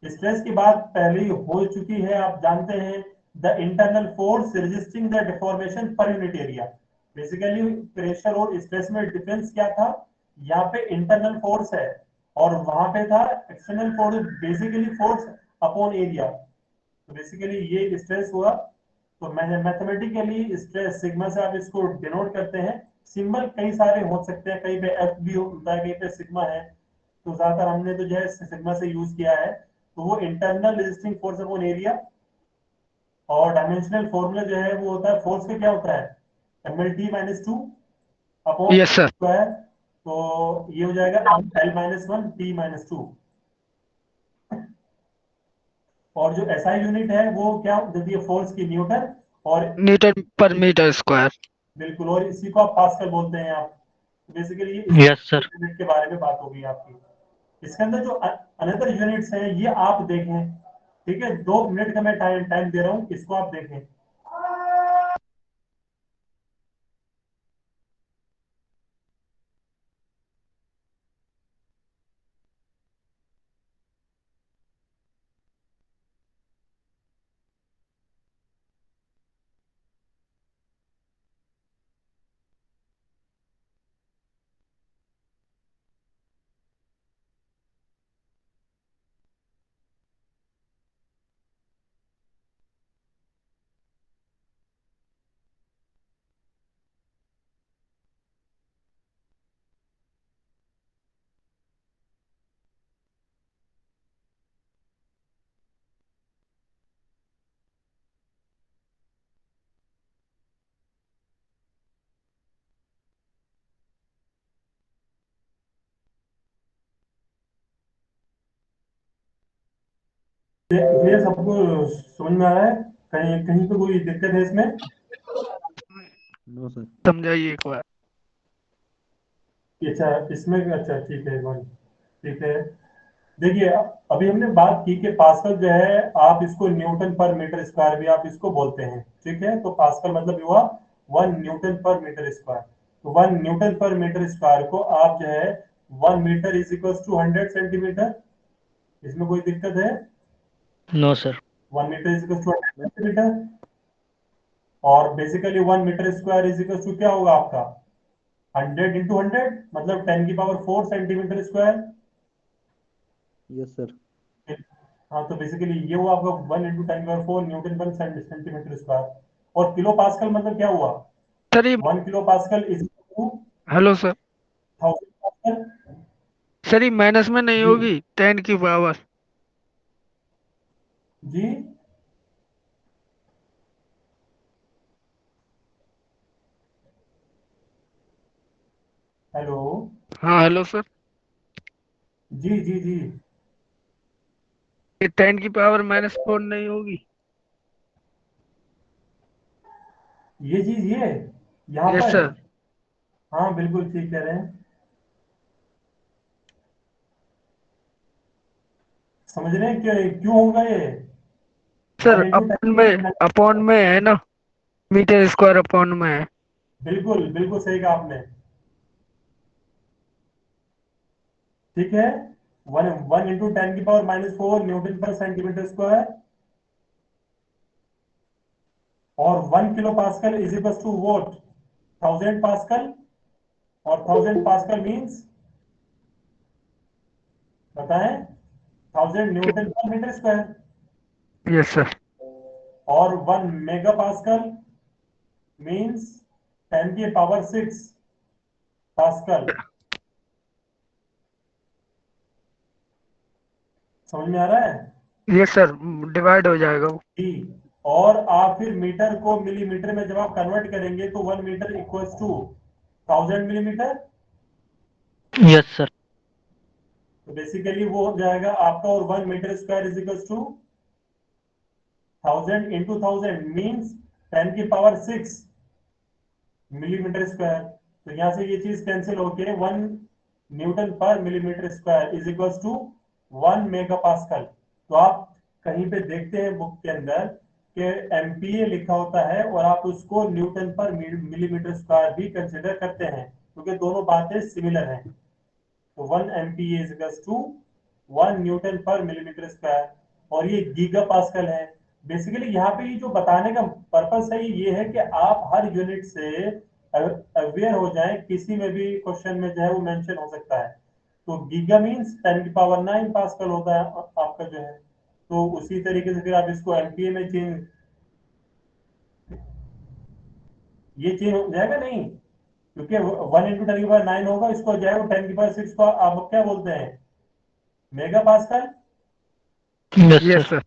स्ट्रेस की बात पहले ही हो चुकी है, आप जानते हैं the internal force resisting the deformation per unit area. Basically pressure और स्ट्रेस में डिफरेंस क्या था, यहाँ पे इंटरनल फोर्स है और वहां पे था external force, basically force upon area. तो बेसिकली ये स्ट्रेस हुआ। तो मैथमेटिकली स्ट्रेस सिग्मा से आप इसको डिनोट करते हैं। सिंबल कई सारे हो सकते हैं, कहीं पे एफ भी होता है, कहीं पे सिग्मा है, तो ज्यादातर हमने तो जो है सिग्मा से यूज किया है। तो वो internal resisting force upon area. और डायमेंशनल फॉर्मूला जो है वो होता है, फोर्स का क्या होता है, mlt-2 upon yes sir. Square. तो ये हो जाएगा L-1 T-2। और जो एसआई यूनिट है वो क्या देती है, फोर्स की, न्यूटन। और न्यूटन पर मीटर स्क्वायर। बिल्कुल, और इसी को आप पास्कल बोलते हैं आप। बेसिकली ये इस यस सर। यूनिट के बारे में बात होगी आपकी। इसके अंदर जो अनदर यूनिट्स हैं ये आप देखें, ठीक है। 2 मिनट का मैं टाइम टाइम दे रहा हूँ, इसको आप देखें। क्लियर सबको समझ में आ रहा है? कहीं कहीं पे कोई दिक्कत है इसमें? No sir. समझाइए एक बार। अच्छा, इसमें अच्छा ठीक है, वन ठीक है। देखिए, अभी हमने बात की कि पास्कल जो है आप इसको न्यूटन पर मीटर स्क्वायर भी आप इसको बोलते हैं, ठीक है। तो पास्कल मतलब हुआ 1 न्यूटन पर मीटर स्क्वायर। तो 1 न्यूटन पर मीटर स्क्वायर को आप जो है 1 metre is equal to 100 centimetre. इसमें कोई दिक्कत है? No sir. 1 metre is equal to 100 centimetre. और basically 1 metre square is equal to क्या होगा आपका? 100 × 100 मतलब 10⁴ सेंटीमीटर स्क्वायर। Yes sir. हाँ, तो बेसिकली ये हुआ आपका 1 × 10⁴ न्यूटन पर सेंटीमीटर स्क्वायर। और किलो पास्कल मतलब क्या हुआ? सर ये 1 kilo pascal is to hello sir. 1000 pascal. Sir ये माइनस में नहीं जी होगी 10 की पावर? जी। हेलो। हाँ हेलो सर। जी जी जी। ये 10 की पावर -4 नहीं होगी? ये चीज ये यहाँ यस पर, सर। हाँ बिल्कुल ठीक कह रहे हैं। समझ रहे हैं क्यों क्यों होगा ये? सर 1 × 10⁻⁹ अपॉन में है ना, मीटर स्क्वायर अपॉन में है। बिल्कुल बिल्कुल सही कहा आपने, ठीक है। One one into 10⁻⁻⁴ newton per centimetre square. और 1 kilo pascal is equal to what 1000 pascal. और 1000 पास्कल मीन्स बताएं, 1000 न्यूटन पर मीटर स्क्वायर। Yes sir. और 1 मेगा पास्कल मीन्स 10⁻⁶ पास्कल। समझ में आ रहा है? यस सर, डिवाइड हो जाएगा वो। जी। और आप फिर मीटर को मिलीमीटर में जब आप कन्वर्ट करेंगे तो 1 metre equals to 1000 millimetre. Yes sir. तो बेसिकली वो हो जाएगा आपका, और 1 metre square is equal to 1000 × 1000 means 10⁻⁶ millimetre square. तो यहां से ये चीज कैंसिल होके 1 newton per millimetre square is equal to 1 mega pascal. तो आप कहीं पे देखते हैं बुक के अंदर कि एमपीए लिखा होता है, और आप उसको न्यूटन पर मिलीमीटर स्क्वायर भी कंसिडर करते हैं, क्योंकि दोनों बातें सिमिलर हैं। तो 1 MPa is equal to 1 newton per millimetre square. और ये गीगा पास्कल है। बेसिकली यहाँ पे ये जो बताने का पर्पस है ये है कि आप हर यूनिट से अवेयर हो जाएं, किसी में भी क्वेश्चन में जो है वो मेंशन हो सकता है। तो गीगा मींस 10⁹ पास्कल होता है आपका जो है। तो उसी तरीके से फिर आप इसको एमपीए में चेंज, ये चेंज हो जाएगा नहीं, क्योंकि 1 × 10⁹ होगा, इसको हो जाएगा 10⁶ को आप क्या बोलते हैं, mega pascal. Yes yes sir. Sir.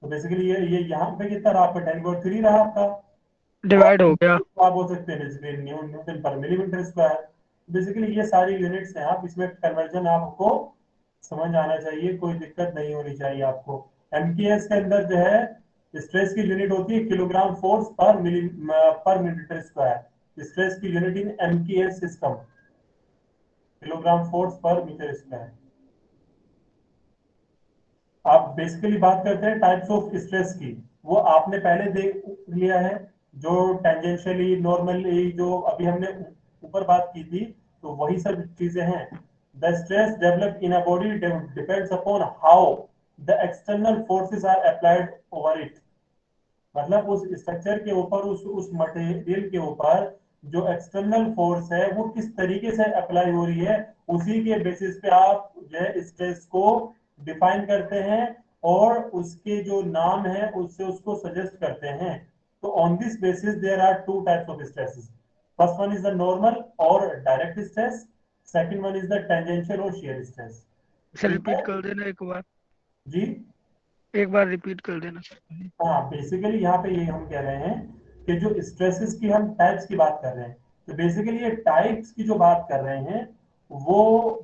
तो बेसिकली ये यहाँ पे कितना रहा आपका, 10⁻³ रहा आपका। डिवाइड हो गया। तो आप बोल सकते हैं basically Newton per millimetre square. Basically ये सारी यूनिट्स हैं, आप इसमें कन्वर्जन आपको समझ आना चाहिए, कोई दिक्कत नहीं होनी चाहिए आपको। एमकेएस के अंदर जो है स्ट्रेस की यूनिट होती है किलोग्राम फोर्स पर मीटर स्क्वायर। स्ट्रेस की unit in MKS system, kilogram force पर मीटर स्क्वायर। आप बेसिकली बात करते हैं टाइप्स ऑफ स्ट्रेस की, वो आपने पहले देख लिया है, जो टेंजेंशियली, नॉर्मली, जो अभी हमने ऊपर बात की थी, तो वही सब चीजें हैं। The stress develop in a body depends upon how the external forces are applied over it. मतलब उस स्ट्रक्चर के ऊपर, उस मटेरियल के ऊपर जो एक्सटर्नल फोर्स है वो किस तरीके से अप्लाई हो रही है, उसी के बेसिस पे आप जो है स्ट्रेस को डिफाइन करते हैं और उसके जो नाम है उससे उसको सजेस्ट करते हैं। तो on this basis there are two types of stresses. First one is the normal और direct stress, second one is the tangential और शियर स्ट्रेस। सर रिपीट कर देना एक बार, जी एक बार रिपीट कर देना सर। हाँ, बेसिकली यहाँ पे ये हम कह रहे हैं कि जो स्ट्रेसेस की हम टाइप्स की बात कर रहे हैं, तो बेसिकली ये टाइप्स की जो बात कर रहे हैं वो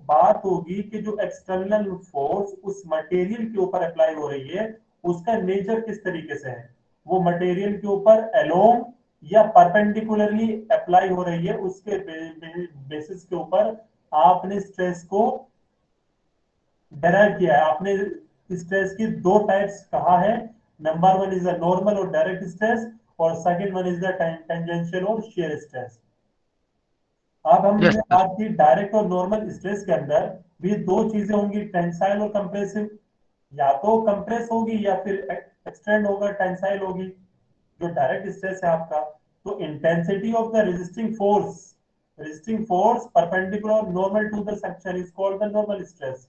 बात होगी कि जो एक्सटर्नल फोर्स उस मटेरियल के ऊपर अप्लाई हो रही है उसका नेचर किस तरीके से है, वो मटेरियल के ऊपर अलोंग या परपेंडिकुलरली अप्लाई हो रही है, उसके बेसिस के ऊपर आपने स्ट्रेस को डेराइव किया है। आपने स्ट्रेस की दो टाइप्स कहा है, number one is the normal और डायरेक्ट स्ट्रेस, और second one is the tangential और शियर स्ट्रेस। अब यस हमने सर। बात की डायरेक्ट और नॉर्मल स्ट्रेस के अंदर भी दो चीजें होंगी, टेंसाइल और कंप्रेसिव। या तो कंप्रेस होगी या फिर एक्सटेंड होगा, टेंसाइल होगी। जो डायरेक्ट स्ट्रेस है आपका, तो intensity of the resisting force perpendicular normal to the section is called the normal stress.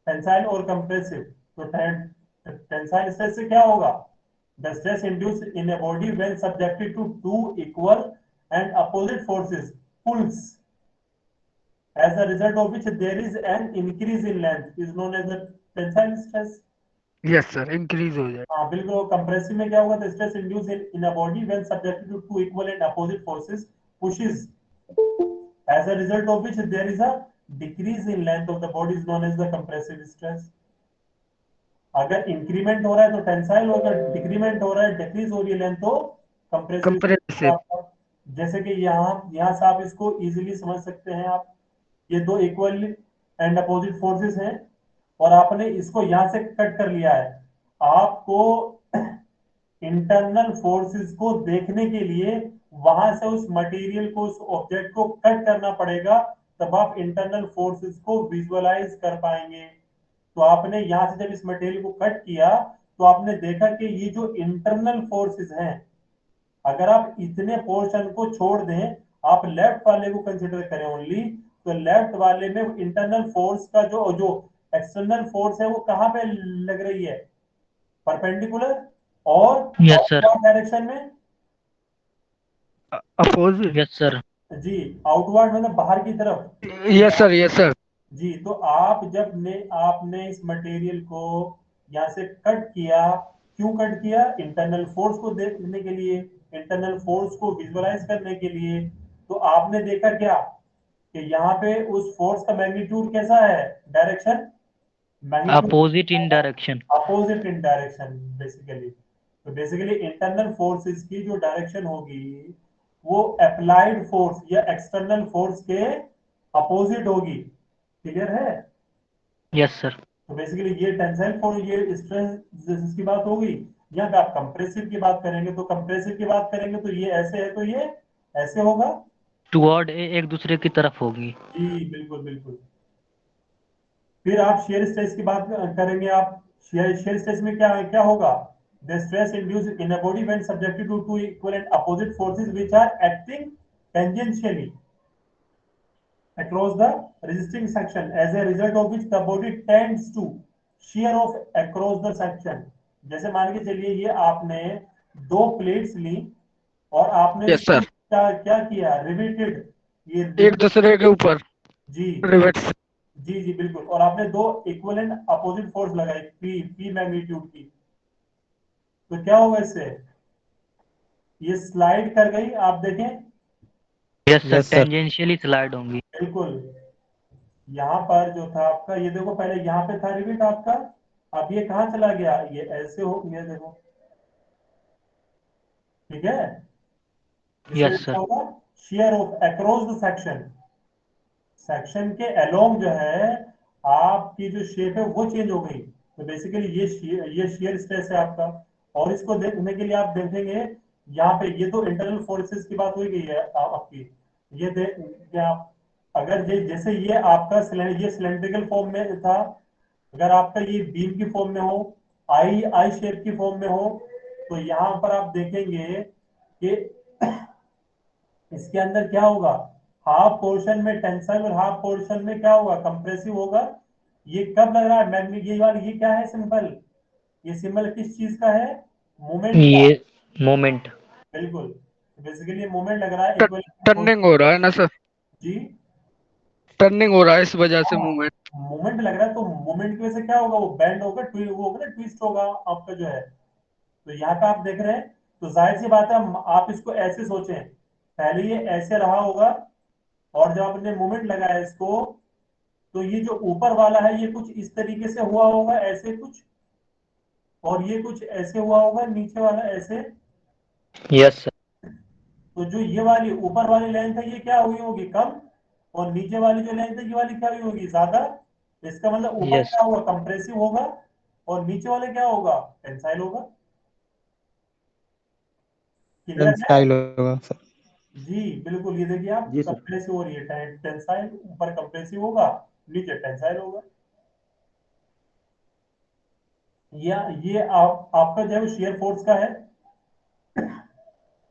Tensile और कंप्रेसिव, तो टेंसाइल स्ट्रेस से क्या होगा, the stress induced in a body when subjected to to equal and opposite forces pulls, as a result of which there is an increase in length is known as the tensile stress। Yes sir, increase हो जाए। हाँ बिल्कुल। Compressive में क्या होगा, the stress induced in a body when subjected to to equal and opposite forces pushes, as a result of which there is a decrease in length of the body is known as the compressive stress। अगर increment हो रहा है तो tensile, और अगर decrement हो रहा है, डिक्रीज हो रही है लेंथ, तो कंप्रेसिव। कंप्रेसिव। जैसे कि यहाँ से आप इसको इजीली समझ सकते हैं। आप ये दो इक्वल एंड अपोजिट फोर्सेस हैं और आपने इसको यहां से कट कर लिया है। आपको इंटरनल फोर्सेस को देखने के लिए वहां से उस मटेरियल को, उस ऑब्जेक्ट को कट करना पड़ेगा, तब आप इंटरनल फोर्सेस को विजुअलाइज कर पाएंगे। तो आपने यहां से जब इस मटेरियल को कट किया तो आपने देखा कि ये जो इंटरनल फोर्सेस हैं, अगर आप इतने पोर्शन को छोड़ दें, आप लेफ्ट वाले को कंसिडर करें ओनली, तो लेफ्ट वाले में इंटरनल फोर्स का जो जो एक्सटर्नल फोर्स है वो कहां पे लग रही है, परपेंडिकुलर और यस सर। डायरेक्शन में। अपोजिट। Yes sir. जी, आउटवर्ड मतलब बाहर की तरफ। Yes sir, yes sir. जी, तो आप जब आपने इस मटेरियल को यहाँ से कट किया, क्यों कट किया, इंटरनल फोर्स को देखने के लिए, इंटरनल फोर्स को विजुअलाइज करने के लिए। तो आपने देखा क्या कि यहाँ पे उस फोर्स का मैग्नीट्यूड कैसा है, direction, magnitude opposite in direction. Opposite in direction basically. तो बेसिकली इंटरनल फोर्सेस की जो डायरेक्शन होगी वो अप्लाइड फोर्स या एक्सटर्नल फोर्स के अपोजिट होगी। क्लियर है। Yes sir. तो बेसिकली ये टेंसाइल फोर्स, ये स्ट्रेस की बात होगी। यहाँ पे आप कंप्रेसिव की बात करेंगे, तो कंप्रेसिव की बात करेंगे तो ये ऐसे है, तो ये ऐसे होगा। टुवर्ड एक दूसरे की तरफ होगी। जी बिल्कुल बिल्कुल। फिर आप शेयर स्ट्रेस की बात करेंगे। आप शेयर स्ट्रेस में क्या क्या होगा, the stress induced in a body when subjected to to equal and opposite forces which are acting tangentially across the resisting section, as a result of which the body tends to shear off across the section। जैसे मान के चलिए ये आपने दो plates ली और आपने yes इसको सर। क्या किया, रिवेटेड। ये एक दूसरे के ऊपर जी रिवर्स। जी जी बिल्कुल। और आपने दो इक्वल एंड अपोजिट फोर्स लगाई, पी मैग्नीट्यूड की, तो क्या होगा इससे, ये स्लाइड कर गई। आप देखें, yes sir, yes sir. Tangentially slide होंगी। बिल्कुल। यहाँ पर जो था आपका, ये देखो पहले यहाँ पे था रिवेट आपका, अब ये कहाँ चला गया, ये ऐसे हो गया, देखो, ठीक है। इसमें यस क्या सर। होगा, share of across the section, section के अलोंग जो है आपकी जो शेप है वो चेंज हो गई। तो बेसिकली ये शेयर स्ट्रेस है आपका। और इसको देखने के लिए आप देखेंगे यहाँ पे, ये तो इंटरनल फोर्सेस की बात हो गई है आपकी। ये क्या, अगर जैसे ये आपका ये सिलेंड्रिकल फॉर्म में था, अगर आपका ये बीम की फॉर्म में हो, आई आई शेप की फॉर्म में हो, तो यहाँ पर आप देखेंगे कि इसके अंदर क्या होगा, हाफ पोर्शन में टेंसाइल और हाफ पोर्शन में क्या होगा, कंप्रेसिव होगा। ये कब लग रहा है मैग्नेट, ये वाला, ये क्या है सिंबल, ये सिंबल किस चीज का है, मोमेंट का। ये मोमेंट। बिल्कुल, बेसिकली मोमेंट लग रहा है इक्वल। टर्निंग हो रहा है ना सर, जी, टर्निंग हो रहा है इस वजह से हाँ, मूवमेंट। मोमेंट लग रहा है, तो मोमेंट की वजह से क्या होगा, वो बेंड होगा, वो होगा ना, ट्विस्ट होगा आपका जो है। तो यहाँ पे आप देख रहे हैं, तो जाहिर सी बात है, आप इसको ऐसे सोचें, पहले ये ऐसे रहा होगा, और जब आपने मोमेंट लगाया इसको, तो ये जो ऊपर वाला है ये कुछ इस तरीके से हुआ होगा, ऐसे कुछ, और ये कुछ ऐसे हुआ होगा, नीचे वाला ऐसे। Yes sir. तो जो ये वाली ऊपर वाली लेंथ है ये क्या हुई होगी, कम, और नीचे वाली जो लेंथ है ये वाली क्या हुई होगी, ज्यादा। इसका मतलब ऊपर यस। क्या होगा, कंप्रेसिव होगा, और नीचे वाले क्या होगा, टेंसाइल होगा। क्लियर है। टेंसाइल होगा सर। जी बिल्कुल, ये देखिए आप, जी सर। कंप्रेसिव हो रही है, टेंसाइल ऊपर कंप्रेसिव होगा, नीचे टेंसाइल होगा। या ये आपका जो शेयर फोर्स का है,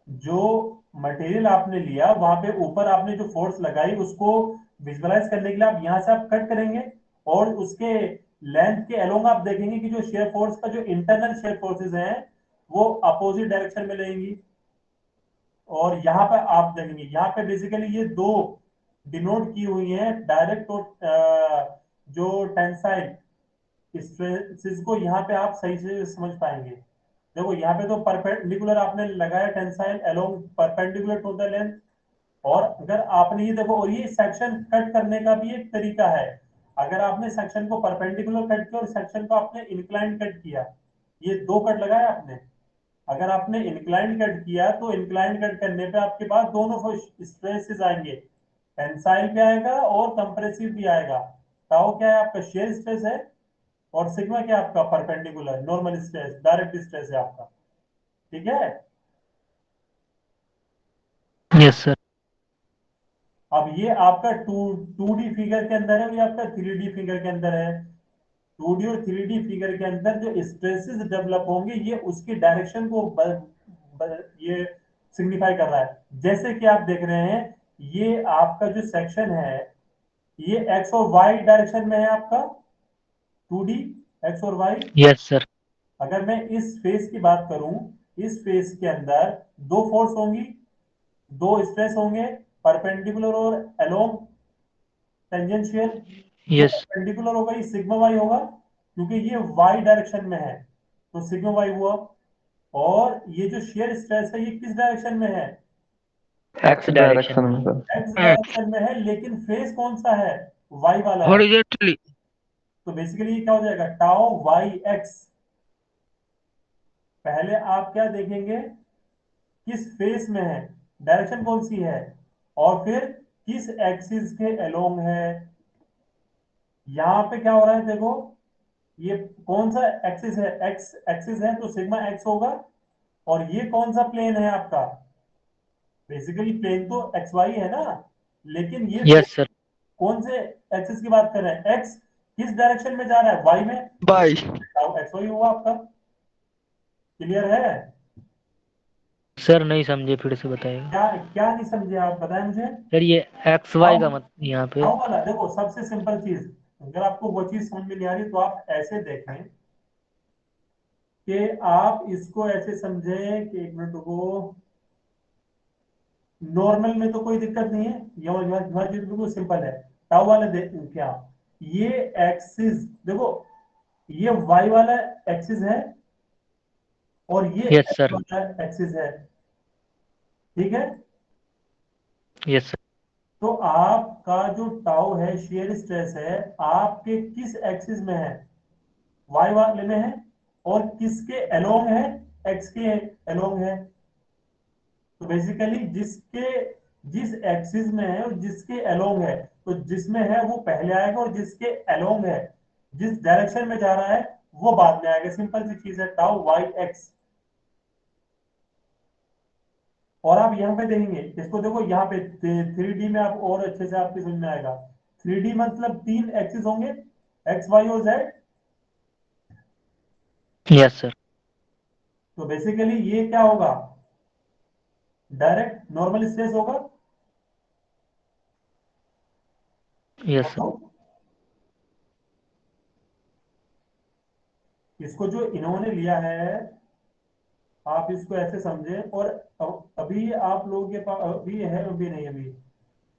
जो मटेरियल आपने लिया वहां पे ऊपर आपने जो फोर्स लगाई उसको विजुअलाइज करने के लिए आप यहां से आप कट करेंगे, और उसके लेंथ के अलोंग आप देखेंगे कि जो शेयर फोर्स का जो इंटरनल शेयर फोर्सेस हैं वो अपोजिट डायरेक्शन में लेंगी। और यहाँ पे आप देखेंगे, यहाँ पे बेसिकली ये दो डिनोट की हुई हैं, डायरेक्ट और जो टेंसाइल स्ट्रेसेस को यहाँ पे आप सही से समझ पाएंगे। देखो यहाँ पे तो परपेंडिकुलर आपने लगाया tensile along perpendicular to the length. और अगर आपने ये देखो, और ये सेक्शन कट करने का भी एक तरीका है, अगर आपने सेक्शन को परपेंडिकुलर कट किया और सेक्शन को आपने इंक्लाइन कट किया, ये दो कट लगाया आपने, अगर आपने इंक्लाइन कट किया तो इंक्लाइन कट करने पे आपके पास दोनों स्ट्रेसेस आएंगे, टेंसाइल भी आएगा और कंप्रेसिव भी आएगा। ताऊ क्या है आपका, शेयर स्ट्रेस है, और सिग्मा क्या है आपका, perpendicular normal stress, direct stress है आपका। ठीक है। Yes sir. अब ये आपका टू डी फिगर के अंदर है और ये आपका थ्री डी फिगर के अंदर है। टू डी और थ्री डी फिगर के अंदर जो स्ट्रेसेस डेवलप होंगे ये उसकी डायरेक्शन को ये सिग्निफाई कर रहा है। जैसे कि आप देख रहे हैं, ये आपका जो सेक्शन है ये एक्स और वाई डायरेक्शन में है आपका, टू डी, एक्स और वाई। Yes sir. अगर मैं इस फेस की बात करूं, इस फेस के अंदर दो फोर्स होंगी, दो स्ट्रेस होंगे, परपेंडिकुलर और अलोंग टेंजेंशियल। जो यस। परपेंडिकुलर होगा ये सिग्मा वाई होगा, क्योंकि ये वाई डायरेक्शन में है, तो सिग्मा वाई हुआ। और ये जो शेयर स्ट्रेस है ये किस डायरेक्शन में है, एक्स डायरेक्शन डायरेक्शन में। में सर। एक्स डायरेक्शन में है, लेकिन फेस कौन सा है, वाई वाला है। हॉरिजॉन्टली। तो बेसिकली ये क्या हो जाएगा, टाउ वाई एक्स। पहले आप क्या देखेंगे, किस फेस में है, डायरेक्शन कौन सी है, और फिर किस एक्सिस के अलोंग है। यहां पे क्या हो रहा है देखो, ये कौन सा एक्सिस है, एक्स एक्सिस है तो सिग्मा एक्स होगा। और ये कौन सा प्लेन है आपका, बेसिकली प्लेन तो एक्स वाई है ना, लेकिन ये यस सर। कौन से एक्सिस की बात कर रहे हैं, एक्स किस डायरेक्शन में जा रहा है, वाई में, बाई। एक्स वाई हुआ आपका। क्लियर है। सर नहीं समझे, फिर से बताइएगा। क्या क्या नहीं समझे आप, बताएं मुझे। सर ये एक्स वाई का मत यहाँ पे। हाउ वाला देखो, सबसे सिंपल चीज, अगर आपको वो चीज समझ में नहीं आ रही तो आप ऐसे देखें कि आप इसको ऐसे समझें कि, एक मिनट रुको, नॉर्मल में तो कोई दिक्कत नहीं है, ये चीज बिल्कुल सिंपल है। टाउ वाला क्या, ये एक्सिस देखो, ये वाई वाला एक्सिस है और ये यस एक्स सर। वाला एक्सिस है, ठीक है। Yes sir. तो आपका जो टाउ है, शेयर स्ट्रेस है, आपके किस एक्सिस में है, वाई वाले में है, और किसके अलोंग है, एक्स के अलोंग है। तो बेसिकली जिस एक्सिस में है और जिसके अलोंग है, तो जिसमें है वो पहले आएगा, और जिसके अलोंग है, जिस डायरेक्शन में जा रहा है, वो बाद में आएगा। सिंपल सी चीज है, टाउ वाई एक्स। और आप यहाँ पे देखेंगे इसको, देखो यहाँ पे 3D में आप और अच्छे से आपकी समझ में आएगा। 3D मतलब 3 एक्सिस होंगे, एक्स वाई और जेड। Yes sir. तो बेसिकली ये क्या होगा, डायरेक्ट नॉर्मल स्पेस होगा। Yes sir. बताओ, इसको जो इन्होंने लिया है, आप इसको ऐसे समझें। और अभी आप लोगों के पास अभी है, अभी नहीं अभी,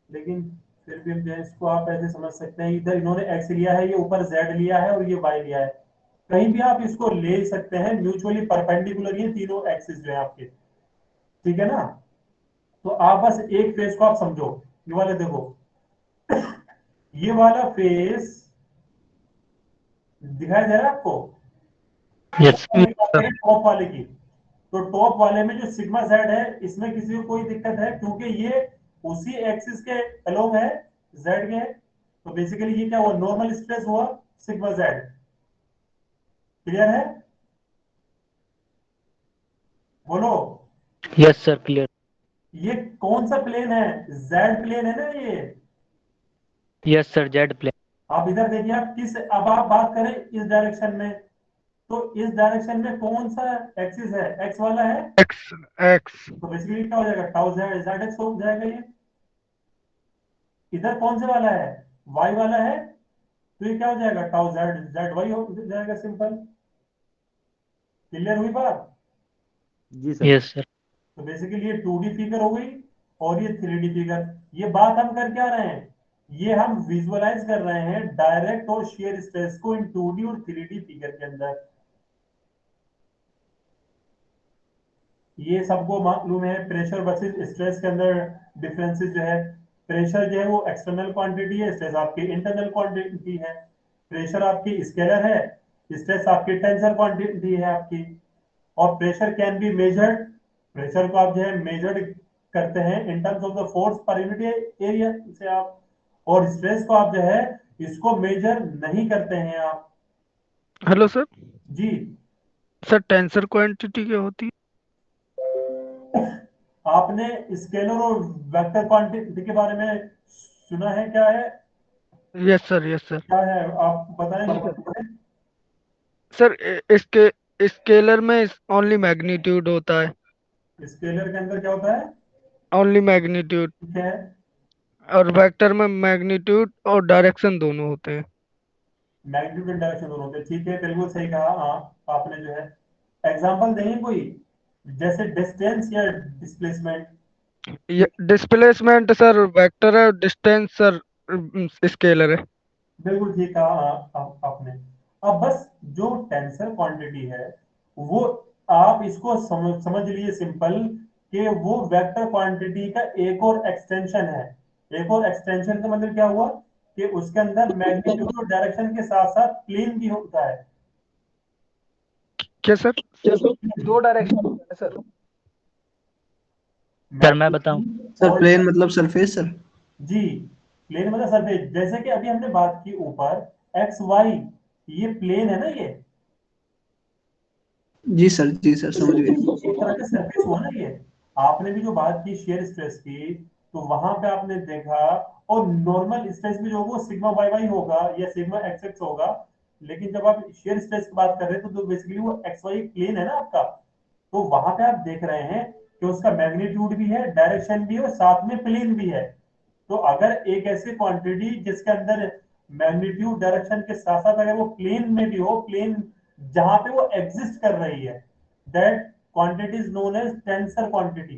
लेकिन फिर भी हम जो है इसको आप ऐसे समझ सकते हैं, इधर इन्होंने एक्स लिया है, ये ऊपर जेड लिया है, और ये वाई लिया है। कहीं भी आप इसको ले सकते हैं, म्यूचुअली परपेंडिकुलर ये तीनों एक्सिस जो है आपके, ठीक है ना। तो आप बस एक फेस को आप समझो, ये वाले देखो, ये वाला फेस दिखाई दे रहा है आपको। यस टॉप वाले की, तो टॉप वाले में जो सिग्मा जेड है, इसमें किसी को कोई दिक्कत है, क्योंकि ये उसी एक्सिस के अलोंग है, जेड के। तो बेसिकली ये क्या हुआ, नॉर्मल स्ट्रेस हुआ सिग्मा जेड। क्लियर है, बोलो। Yes sir clear. ये कौन सा प्लेन है, जेड प्लेन है ना ये। Yes sir Z plane. आप इधर देखिए, आप किस, अब आप बात करें इस डायरेक्शन में, तो इस डायरेक्शन में कौन सा एक्सिस है, एक्स वाला है। एक्स एक्स तो बेसिकली क्या हो जाएगा, टाउ जेड जेड एक्स हो जाएगा ये। इधर कौन से वाला है, वाई वाला है, तो ये क्या हो जाएगा, टाउ जेड जेड वाई हो जाएगा। सिंपल, क्लियर हुई बात। जी सर। Yes sir. तो बेसिकली ये 2D फिगर हो गई, और ये 3D फिगर। ये बात हम कर क्या रहे हैं, ये हम विजुअलाइज कर रहे हैं डायरेक्ट और शेयर स्ट्रेस को इन 2D और 3D फिगर के अंदर। ये सबको मालूम है, प्रेशर वर्सेस स्ट्रेस के अंदर डिफरेंसेस जो है। प्रेशर जो है वो एक्सटर्नल क्वांटिटी है, स्ट्रेस आपकी इंटरनल क्वांटिटी है। प्रेशर आपकी स्केलर है, स्ट्रेस आपकी टेंसर क्वांटिटी है आपकी। और pressure can be measured, pressure को आप जो है मेजर्ड करते हैं in terms of the force per unit area से आप। और स्ट्रेस को आप जो है इसको मेजर नहीं करते हैं आप। Hello sir. जी, सर टेंसर क्वांटिटी क्या होती आपने स्केलर और वेक्टर क्वांटिटी के बारे में सुना है, क्या है, है? Yes sir yes sir. क्या है, आप बताएंगे। सर इसके स्केलर में ओनली मैग्नीट्यूड होता है। स्केलर के अंदर क्या होता है, ओनली मैग्नीट्यूड। ठीक है। और वेक्टर में मैग्नीट्यूड और डायरेक्शन दोनों होते हैं। मैग्नीट्यूड एंड डायरेक्शन दोनों होते हैं, ठीक है, बिल्कुल सही कहा। आपने जो है एग्जांपल देंगे कोई, जैसे डिस्टेंस या डिस्प्लेसमेंट। ये डिस्प्लेसमेंट सर वेक्टर है, डिस्टेंस सर स्केलर है। बिल्कुल ठीक कहा आपने। अब बस जो टेंसर क्वांटिटी है, वो आप इसको समझ लिए सिंपल, कि वो वेक्टर क्वांटिटी का एक और एक्सटेंशन है। एक और एक्सटेंशन का मतलब क्या हुआ, कि उसके अंदर मैग्नीट्यूड और डायरेक्शन के साथ साथ प्लेन भी होता है। क्या सर? दो डायरेक्शन है सर। सर मैं बताऊं। सर और प्लेन मतलब सरफेस सर। जी, प्लेन मतलब सरफेस, जैसे कि अभी हमने बात की ऊपर एक्स वाई, ये प्लेन है ना ये, जी सर समझ गए। एक तरह का सरफेस हुआ ना ये। आपने भी जो बात की शेयर स्ट्रेस की, तो वहां पे आपने देखा, और नॉर्मल स्ट्रेस भी जो होगा वो सिग्मा वाई वाई होगा या सिग्मा एक्स एक्स होगा। लेकिन जब आप शेयर स्ट्रेस की बात कर रहे हैं, तो बेसिकली वो एक्स वाई प्लेन है ना आपका। तो वहां पे आप देख रहे हैं कि उसका मैग्नीट्यूड भी है, डायरेक्शन भी है, और साथ में प्लेन भी है। तो अगर एक ऐसी क्वांटिटी जिसके अंदर मैग्नीट्यूड डायरेक्शन के साथ साथ अगर वो प्लेन में भी हो, प्लेन जहां पे वो एग्जिस्ट कर रही है, that quantity is known as tensor quantity.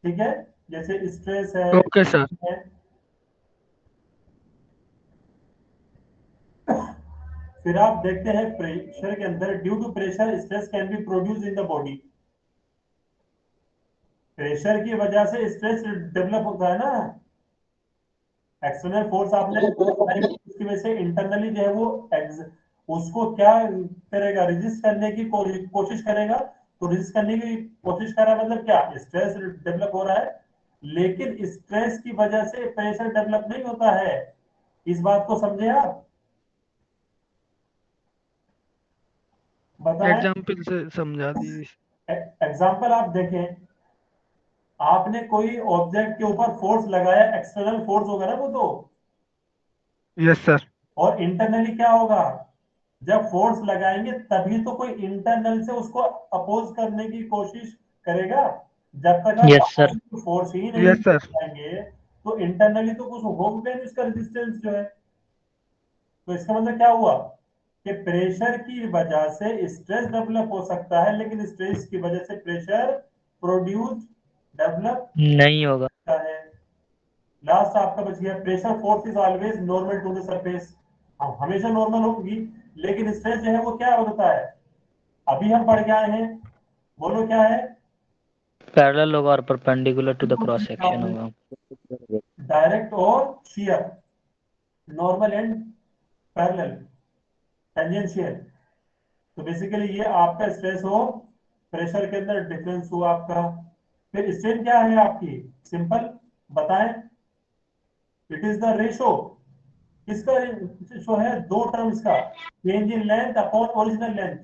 ठीक है, जैसे स्ट्रेस ओके सर। है। फिर आप देखते हैं प्रेशर के अंदर, due to pressure stress can be produce in the body. Pressure की वजह से स्ट्रेस डेवलप होता है ना। एक्सटर्नल फोर्स आपने उसकी वजह से इंटरनली जो है वो उसको क्या करेगा, रेजिस्ट करने की कोशिश करेगा। तो रेजिस्ट करने की कोशिश कर रहा है मतलब क्या, स्ट्रेस डेवलप हो रहा है, लेकिन स्ट्रेस की वजह से प्रेशर डेवलप नहीं होता है। इस बात को समझे आप? बताएं। एग्जाम्पल से समझा दीजिए। एग्जाम्पल आप देखें, आपने कोई ऑब्जेक्ट के ऊपर फोर्स लगाया, एक्सटर्नल फोर्स होगा ना वो तो, यस सर। और इंटरनली क्या होगा, जब फोर्स लगाएंगे तभी तो कोई इंटरनल से उसको अपोज करने की कोशिश करेगा। जब तक आप यस बाहर सर। से फोर्स ही नहीं यस सर। लगाएंगे तो इंटरनली तो कुछ होगा नहीं उसका रेजिस्टेंस जो है। तो इसका मतलब क्या हुआ कि प्रेशर की वजह से स्ट्रेस डेवलप हो सकता है, लेकिन स्ट्रेस की वजह से प्रेशर प्रोड्यूस डेवलप नहीं होगा। है। लास्ट आपका बच गया, pressure force is always normal to the surface. हमेशा नॉर्मल होगी, लेकिन स्ट्रेस जो है वो क्या होता है, अभी हम पढ़ के आए हैं, बोलो क्या है। पैरेलल होगा और perpendicular to the cross section होगा। डायरेक्ट और shear, normal and parallel, tangential. तो बेसिकली ये आपका स्ट्रेस हो, प्रेशर के अंदर डिफरेंस हो आपका। फिर स्ट्रेन क्या है आपकी, सिंपल बताएं। इट इज द रेशो, किसका रेशो है, दो टर्म्स का, change in length upon original length,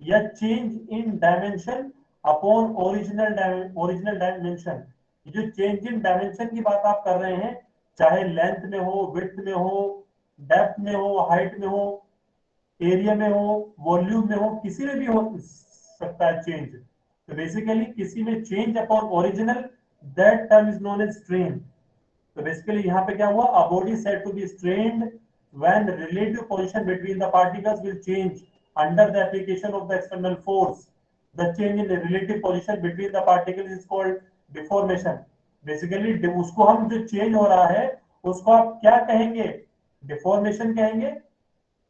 या change in dimension upon original dimension. जो चेंज इन डायमेंशन की बात आप कर रहे हैं, चाहे लेंथ में हो, विड्थ में हो, डेप्थ में हो, हाइट में हो, एरिया में हो, वॉल्यूम में हो, किसी में भी हो सकता है चेंज। तो बेसिकली किसी में change upon original, that term is known as strain. तो बेसिकली यहाँ पे क्या हुआ, a body said to be strained when relative position between the particles will change under the application of the external force. The change in the relative position between the particles is called deformation. Basically उसको हम जो change हो रहा है उसको आप क्या कहेंगे, डिफॉर्मेशन कहेंगे।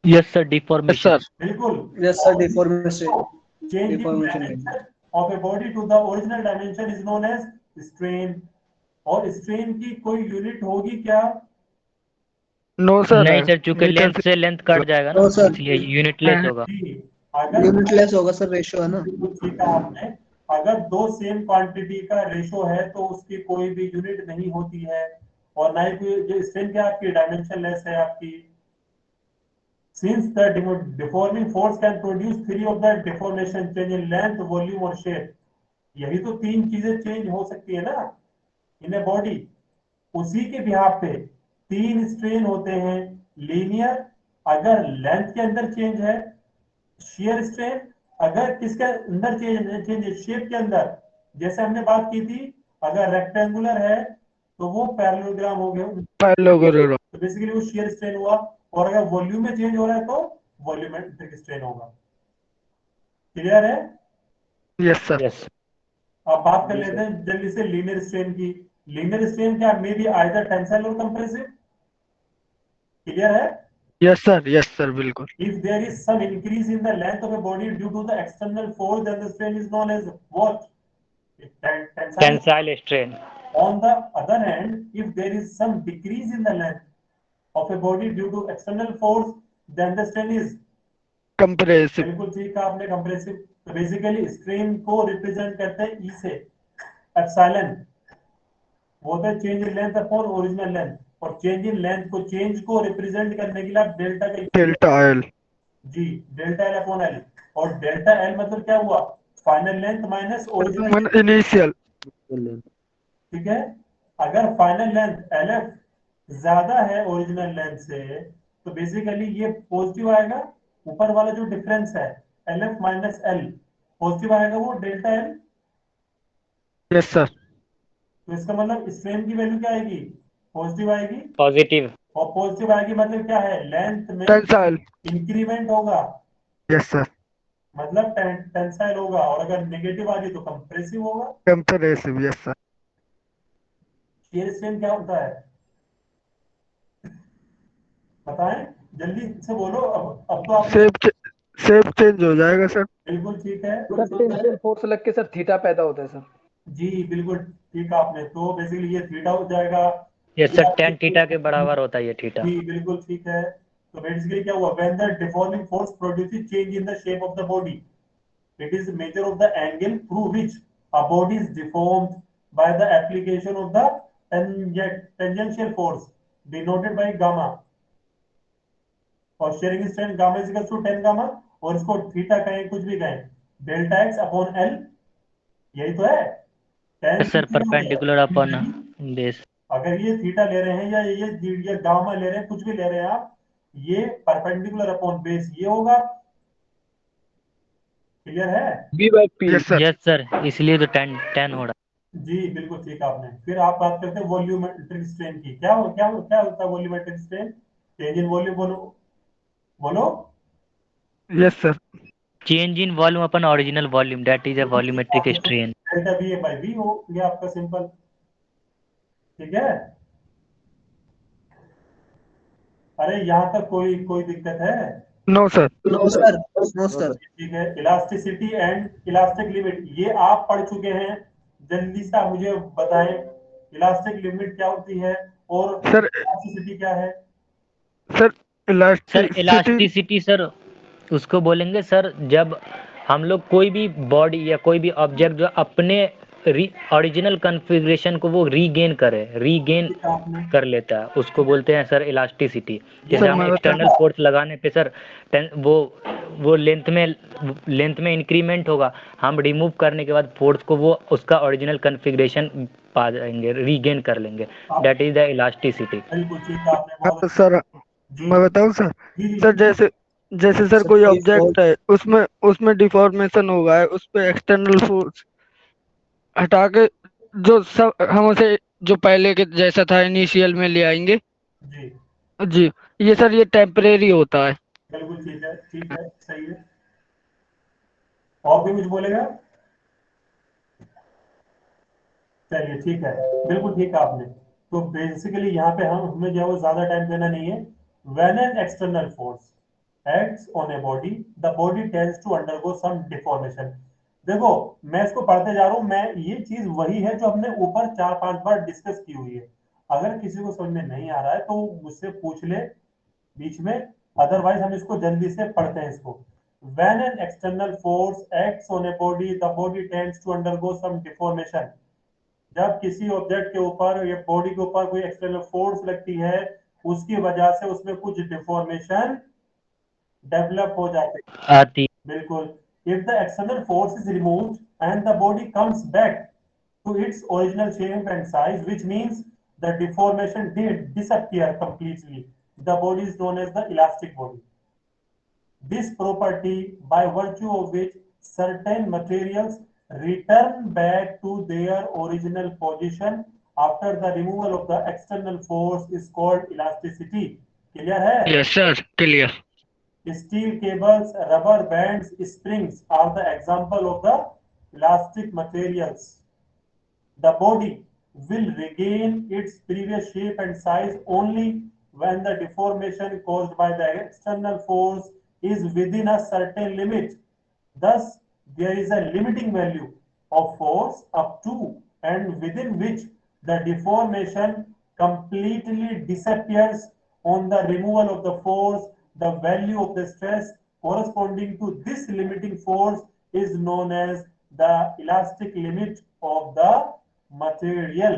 Yes sir, yes deformation. Sir. बिल्कुल। Yes sir, deformation. Change in deformation dimension कहेंगे। Of a body to the original dimension is known as strain. और स्ट्रेन की कोई यूनिट होगी क्या? No sir. नहीं सर, चूंकि मीटर लेंथ से लेंथ कट जाएगा नो ना, सर, इसलिए यूनिटलेस होगा। जी, अगर यूनिटलेस होगा सर, रेशियो है ना। बिल्कुल ठीक है आपने, अगर दो सेम क्वांटिटी का रेशो है तो उसकी कोई भी यूनिट नहीं होती है, और ना ही कोई जो स्ट्रेन क्या आपकी डायमेंशनलेस है आपकी। Since the deforming force can produce three of the deformation, change in length, volume और shape, यही तो तीन चीजें चेंज हो सकती है ना इन ए बॉडी। उसी के बिहाफ पे तीन स्ट्रेन होते हैं, लीनियर अगर लेंथ के अंदर चेंज है, शेयर स्ट्रेन अगर किसके अंदर चेंज है, शेप के अंदर। जैसे हमने बात की थी, अगर रेक्टेंगुलर है तो वो पैरेललोग्राम हो गया, पैरेललोग्राम। तो बेसिकली वो शेयर स्ट्रेन हुआ। और अगर वॉल्यूम में चेंज हो रहा है तो वॉल्यूमेट्रिक स्ट्रेन होगा। क्लियर है? Yes sir. यस। अब बात कर लेते हैं जल्दी से लीनियर स्ट्रेन की। लीनियर स्ट्रेन क्या, मे बी आइदर टेंसाइल और कंप्रेसिव। क्लियर है? यस सर बिल्कुल। If there is some increase in the length of a body due to the external force, then the strain is known as what? Tensile. Tensile strain. On the other hand, if there is some decrease in the length of a body due to external force, then the strain is compressive. बिल्कुल ठीक कहा आपने, compressive. तो basically strain को represent करते हैं ई से, epsilon. वो होता है change in length upon original length, और चेंज इन लेंथ को, चेंज को रिप्रेजेंट करने के लिए आप डेल्टा का, डेल्टा एल। जी, डेल्टा एल अपॉन एल। और डेल्टा एल मतलब क्या हुआ, final length minus original. Initial. ठीक है, अगर फाइनल लेंथ एल एफ ज्यादा है ओरिजिनल लेंथ से, तो बेसिकली ये पॉजिटिव आएगा। ऊपर वाला जो डिफरेंस है L F minus L, positive आएगा वो डेल्टा एल। Yes sir. तो इसका मतलब स्ट्रेन की वैल्यू क्या आएगी, पॉजिटिव आएगी। पॉजिटिव। और पॉजिटिव आएगी मतलब क्या है, लेंथ में टेंसाइल। इंक्रीमेंट होगा, यस सर। मतलब टेंसाइल होगा। और अगर नेगेटिव आ गई तो कंप्रेसिव होगा। Compressive. Yes sir. Shear strain क्या होता है, बताएं, जल्दी से बोलो। अब तो आपने, शेप चेंज हो जाएगा सर। बिल्कुल ठीक है। सर टेंसिल फोर्स लग के सर थीटा पैदा होता है सर। जी बिल्कुल ठीक है आपने, तो बेसिकली ये थीटा हो जाएगा। यस ये सर, आपके, टेन थीटा के बराबर होता है ये थीटा। जी बिल्कुल ठीक है। तो बेसिकली क्या हुआ, when the deforming force produces change in the shape of the body, it is measure of the angle through which a body is deformed by the application of the tangential force denoted by gamma, और shearing strength gamma is equal to 10 gamma, और इसको theta कहें कुछ भी कहें, delta x upon L, यही तो है। tan सर थीटा हो गया। Perpendicular upon base. अगर ये थीटा ले रहे हैं या ये गामा ले रहे हैं, कुछ भी ले रहे हैं आप, ये परपेंडिकुलर अपॉन बेस ये होगा। क्लियर है? V/P। Yes sir. Yes sir, इसलिए तो 10 हो रहा जी बिल्कुल ठीक आपने। फिर आप बात करते हैं वॉल्यूमेट्रिक स्ट्रेन की। क्या होता है volumetric strain? Change in volume. बोलो बोलो। Yes sir. Change in volume upon original volume, that is a volumetric strain. Delta V by V हो गया आपका, सिंपल। ठीक है। अरे यहाँ तक कोई कोई दिक्कत है? No sir. No sir, no sir. ठीक है। इलास्टिसिटी एंड इलास्टिक लिमिट, ये आप पढ़ चुके हैं। जल्दी से आप मुझे बताएं इलास्टिक लिमिट क्या होती है और सर इलास्टिसिटी क्या है? Sir sir elasticity. Elasticity sir उसको बोलेंगे सर जब हम लोग कोई भी बॉडी या कोई भी ऑब्जेक्ट जो अपने ओरिजिनल कॉन्फ़िगरेशन को वो रीगेन ठीक है आपने। कर लेता है, उसको बोलते हैं सर इलास्टिसिटी। जैसे सर हम मैं एक्सटर्नल फोर्स लगाने पे सर वो लेंथ में इंक्रीमेंट होगा, हम रिमूव करने के बाद फोर्स को वो उसका ओरिजिनल कॉन्फ़िगरेशन पा जाएंगे, रीगेन कर लेंगे, दैट इज द इलास्टिसिटी। बिल्कुल ठीक है आपने, बहुत अच्छा। सर जी मैं बताऊं सर। जी जी सर जी। जैसे जैसे सर सर कोई कोई ऑब्जेक्ट है, उसमें उसमें डिफॉर्मेशन होगा है, उस पे एक्सटर्नल फोर्स हटा के जो सब हम उसे जो पहले के जैसा था इनिशियल में ले आएंगे। जी जी। ये सर ये टेम्परेरी होता है। बिल्कुल ठीक है सही है। और भी कुछ बोलेगा? चलिए ठीक है, बिल्कुल ठीक है आपने। तो बेसिकली यहाँ पे हमें जो है वो ज्यादा टाइम देना नहीं है। When an external force acts on a body, the body tends to undergo some deformation. देखो मैं इसको पढ़ते जा रहा हूँ, मैं ये चीज वही है जो हमने ऊपर 4-5 बार डिस्कस की हुई है। अगर किसी को समझ में नहीं आ रहा है तो मुझसे पूछ ले बीच में, अदरवाइज हम इसको जल्दी से पढ़ते हैं इसको। When an external force acts on a body, the body tends to undergo some deformation. जब किसी ऑब्जेक्ट के ऊपर या बॉडी के ऊपर कोई एक्सटर्नल फोर्स लगती है, उसकी वजह से उसमें कुछ डिफॉर्मेशन डेवलप हो जाते हैं। आती। बिल्कुल। If the external force is removed and the body comes back to its original shape and size, which means the deformation did disappear completely. The body is known as the elastic body. This property, by virtue of which certain materials return back to their original position after the removal of the external force, is called elasticity. Clear है? Yes sir clear. Steel cables, rubber bands, springs are the example of the elastic materials. The body will regain its previous shape and size only when the deformation caused by the external force is within a certain limit. Thus, there is a limiting value of force up to and within which the deformation completely disappears. On the removal of the force, the value of the stress corresponding to this limiting force is known as the elastic limit of the material,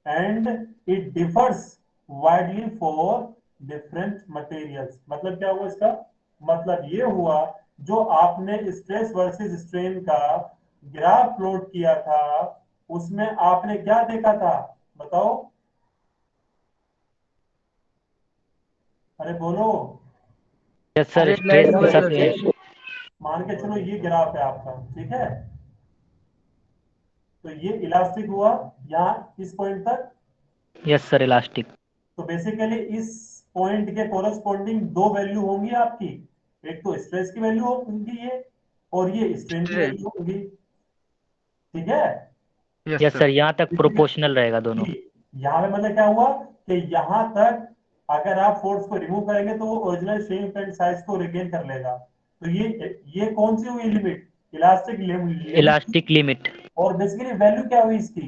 and it differs widely for different materials. मतलब क्या हुआ इसका? मतलब ये हुआ, जो आपने stress versus strain का ग्राफ प्लॉट किया था, उसमें आपने क्या देखा था? बताओ, अरे बोलो। यस सर, स्ट्रेस के साथ। मान के चलो ये ग्राफ है आपका, ठीक है। तो ये इलास्टिक हुआ यहाँ इस पॉइंट तक। Yes sir, elastic. तो बेसिकली इस पॉइंट के कोरस्पॉन्डिंग दो वैल्यू होंगी आपकी, एक तो स्ट्रेस की वैल्यू होगी ये, और ये स्ट्रेन की वैल्यू होगी। ठीक है। यस सर, यहाँ तक प्रोपोर्शनल रहेगा दोनों। यहाँ पे मतलब क्या हुआ कि यहाँ तक अगर आप फोर्स को रिमूव करेंगे तो वो ओरिजिनल शेप एंड साइज को रिगेन कर लेगा। तो ये कौन सी हुई limit? Elastic limit. Elastic limit. और बेसिकली वैल्यू क्या हुई इसकी?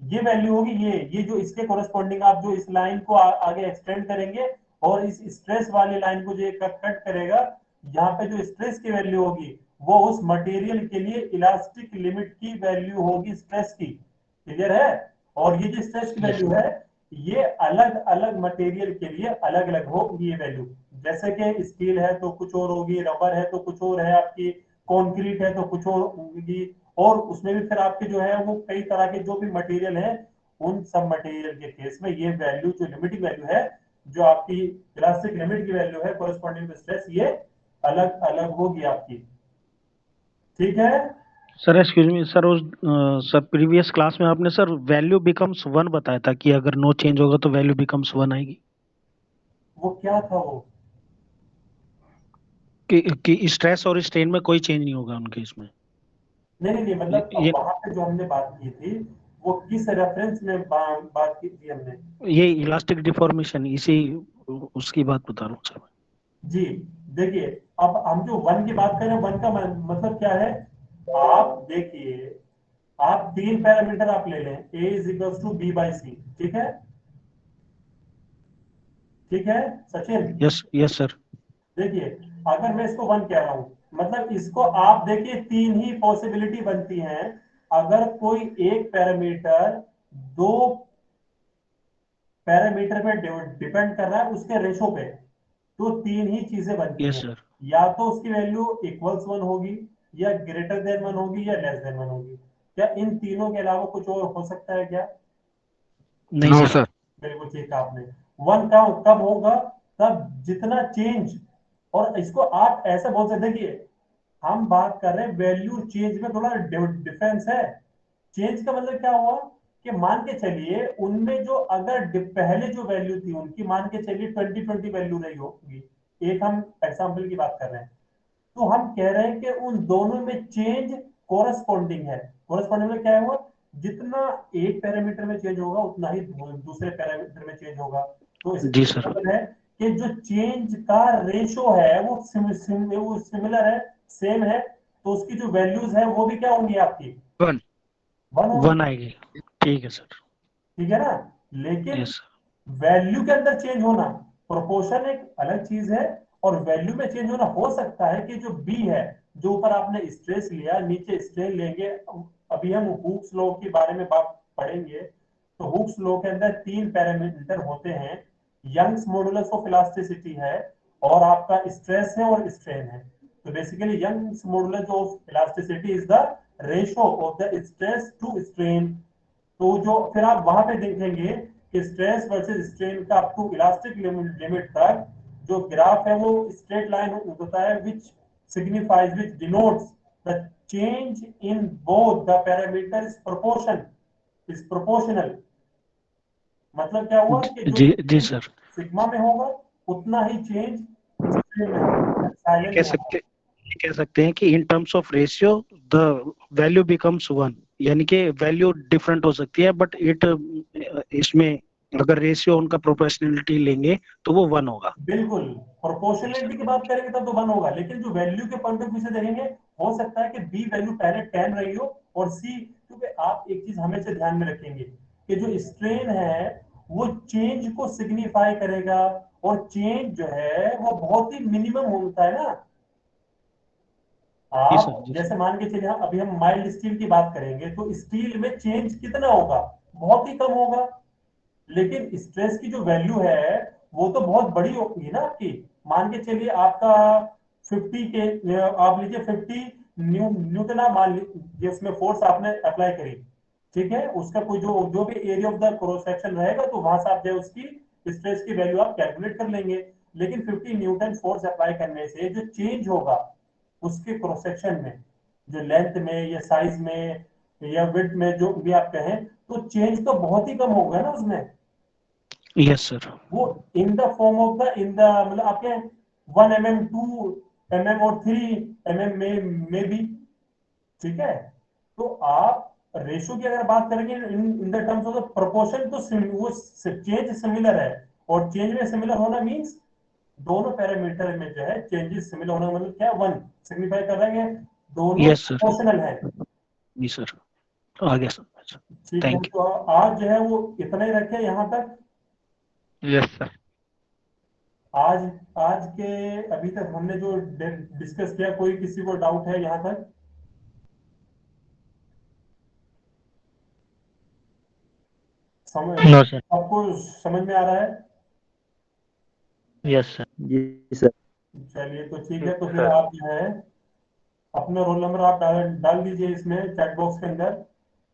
ये वैल्यू होगी ये जो इसके कोरस्पॉन्डिंग आप जो इस लाइन को आगे एक्सटेंड करेंगे, और इस स्ट्रेस वाली लाइन को जो कट करेगा, यहाँ पे जो स्ट्रेस की वैल्यू होगी वो उस मटेरियल के लिए इलास्टिक लिमिट की वैल्यू होगी स्ट्रेस की। क्लियर है? और ये जो स्ट्रेस की वैल्यू है ये अलग अलग मटेरियल के लिए अलग अलग होगी ये वैल्यू। जैसे कि स्टील है तो कुछ और होगी, रबर है तो कुछ और है, आपकी कंक्रीट है तो कुछ और होगी, और उसमें भी फिर आपके जो है वो कई तरह के जो भी मटेरियल है, उन सब मटेरियल के केस में ये वैल्यू जो लिमिटिंग वैल्यू है, जो आपकी इलास्टिक लिमिट की वैल्यू है कोरिस्पॉन्डिंग टू स्ट्रेस, ये अलग अलग होगी आपकी। ठीक है? सर एक्सक्यूज मी सर, उस सर प्रीवियस क्लास में आपने सर वैल्यू बिकम्स 1 बताया था कि अगर नो चेंज होगा तो वैल्यू बिकम्स 1 आएगी। वो क्या था वो? कि स्ट्रेस और स्ट्रेन में कोई चेंज नहीं होगा उनके इसमें। नहीं, मतलब ये वहां पे जो हमने बात की थी वो किस रेफरेंस में बात की थी हमने? ये इलास्टिक डिफॉर्मेशन, इसी उसकी बात बता रहा हूँ सर। जी देखिए, अब हम जो वन की बात करें, वन का मतलब क्या है? आप देखिए, आप तीन पैरामीटर आप ले लें, a is equal to B by C. ठीक है? ठीक है सचिन? Yes sir. देखिए, अगर मैं इसको वन कह रहा हूं, मतलब इसको आप देखिए तीन ही पॉसिबिलिटी बनती हैं। अगर कोई एक पैरामीटर दो पैरामीटर पे डिपेंड कर रहा है उसके रेशो पे, तो तीन ही चीजें बनती यस हैं। सर। या तो उसकी वैल्यू इक्वल्स वन होगी, या ग्रेटर देन वन होगी, या लेस देन वन होगी। क्या इन तीनों के अलावा कुछ और हो सकता है क्या? नहीं नो सर। सर। बिल्कुल ठीक है आपने। वन का कब होगा? तब जितना चेंज, और इसको आप ऐसे बोल सकते हैं, देखिए हम बात कर रहे हैं वैल्यू चेंज में थोड़ा डिफरेंस है। चेंज का मतलब क्या हुआ कि मान के चलिए उनमें जो अगर पहले जो वैल्यू थी उनकी, मान के चलिए 2020 वैल्यू रही होगी, एक हम एग्जांपल की बात कर रहे हैं, तो हम कह रहे हैं कि उन दोनों में चेंज कोरस्पॉन्डिंग है। कोरस्पॉन्डिंग में क्या है? वो जितना एक पैरामीटर में चेंज होगा उतना ही दूसरे पैरामीटर में चेंज होगा। तो जी इसका सर। मतलब है कि जो चेंज का रेशो है वो वो सिमिलर है, सेम है, तो उसकी जो वैल्यूज है वो भी क्या होंगी आपकी? 1। वन होंगी। 1 आएगी। ठीक है सर। ठीक है ना? लेकिन यस वैल्यू के अंदर चेंज होना, प्रोपोर्शन एक अलग चीज है, और वैल्यू में चेंज होना हो सकता है कि जो बी है, जो ऊपर आपने स्ट्रेस लिया, नीचे स्ट्रेन लेंगे। अभी हम हुक्स लॉ के बारे में बात पढ़ेंगे, तो हुक्स लॉ के अंदर तीन पैरामीटर होते हैं। यंग्स मॉडुलस ऑफ इलास्टिसिटी है, और आपका स्ट्रेस है, और स्ट्रेन है। तो basically Young's modulus of elasticity is the ratio of the stress to strain. तो जो फिर आप वहां पे देखेंगे कि स्ट्रेस वर्सेस स्ट्रेन का अप टू इलास्टिक लिमिट तक जो ग्राफ है वो स्ट्रेट लाइन होता है, which signifies, which denotes the change in both the parameter is proportional. मतलब क्या हुआ कि जो जी सर। सिग्मा में होगा उतना ही चेंज स्ट्रेन में होगा, ये साइलेंट कह में होगा। सकते ये कह सकते हैं कि in terms of ratio the value becomes 1, यानी कि वैल्यू डिफरेंट हो सकती है बट इट इसमें अगर रेशियो उनका प्रोपोर्शनलिटी लेंगे तो वो 1 होगा। बिल्कुल, जी सर। प्रोपोर्शनलिटी की बात करेंगे तब तो वन होगा, लेकिन जो वैल्यू के पॉइंट ऑफ व्यू से देखेंगे, हो सकता है कि बी वैल्यू पहले 10 रही हो और सी, क्योंकि आप एक चीज हमेशा ध्यान में रखेंगे कि जो स्ट्रेन है वो चेंज को सिग्निफाई करेगा, और चेंज जो है वो बहुत ही मिनिमम होता है ना। जी सर। आप जी जैसे सर। मान के चलिए, अभी हम माइल्ड स्टील की बात करेंगे, तो स्टील में चेंज कितना होगा? बहुत ही कम होगा। लेकिन स्ट्रेस की जो वैल्यू है वो तो बहुत बड़ी होगी ना आपकी। मान के चलिए आपका 50 के, आप लीजिए 50 न्यूटन, आप मान लीजिए उसमें फोर्स आपने अप्लाई करी। ठीक है? उसका कोई जो जो भी area of the cross section रहेगा, तो वहां से आप जो उसकी स्ट्रेस की वैल्यू आप कैलकुलेट कर लेंगे। लेकिन 50 न्यूटन फोर्स अप्लाई करने से जो चेंज होगा उसके क्रॉस सेक्शन में, जो लेंथ में या साइज में या विड्थ में जो भी आप कहें, तो चेंज तो बहुत ही कम होगा ना उसमें। Yes sir. वो in the form of the, in the मतलब आपके 1 mm 2 mm और 3 mm में भी। ठीक है? तो आप रेशो की अगर बात करेंगे in the terms of the proportion, तो वो चेंज सिमिलर है। और चेंज में सिमिलर होना मींस दोनों पैरामीटर में जो है चेंजेस सिमिलर होना, मतलब क्या? वन सिग्निफाई कर रहे हैं दोनों यस सर। प्रोपोर्शनल है। जी सर। आ गया सर। ठीक है, थैंक तो आज जो है वो इतना ही रखे यहाँ तक। Yes sir. आज आज के अभी तक हमने जो डिस्कस किया, कोई किसी को डाउट है यहाँ तक? समझ नो सर। आपको समझ में आ रहा है? Yes sir. जी सर। चलिए तो ठीक है, तो फिर आप जो है अपना रोल नंबर आप डाल दीजिए इसमें चैट बॉक्स के अंदर।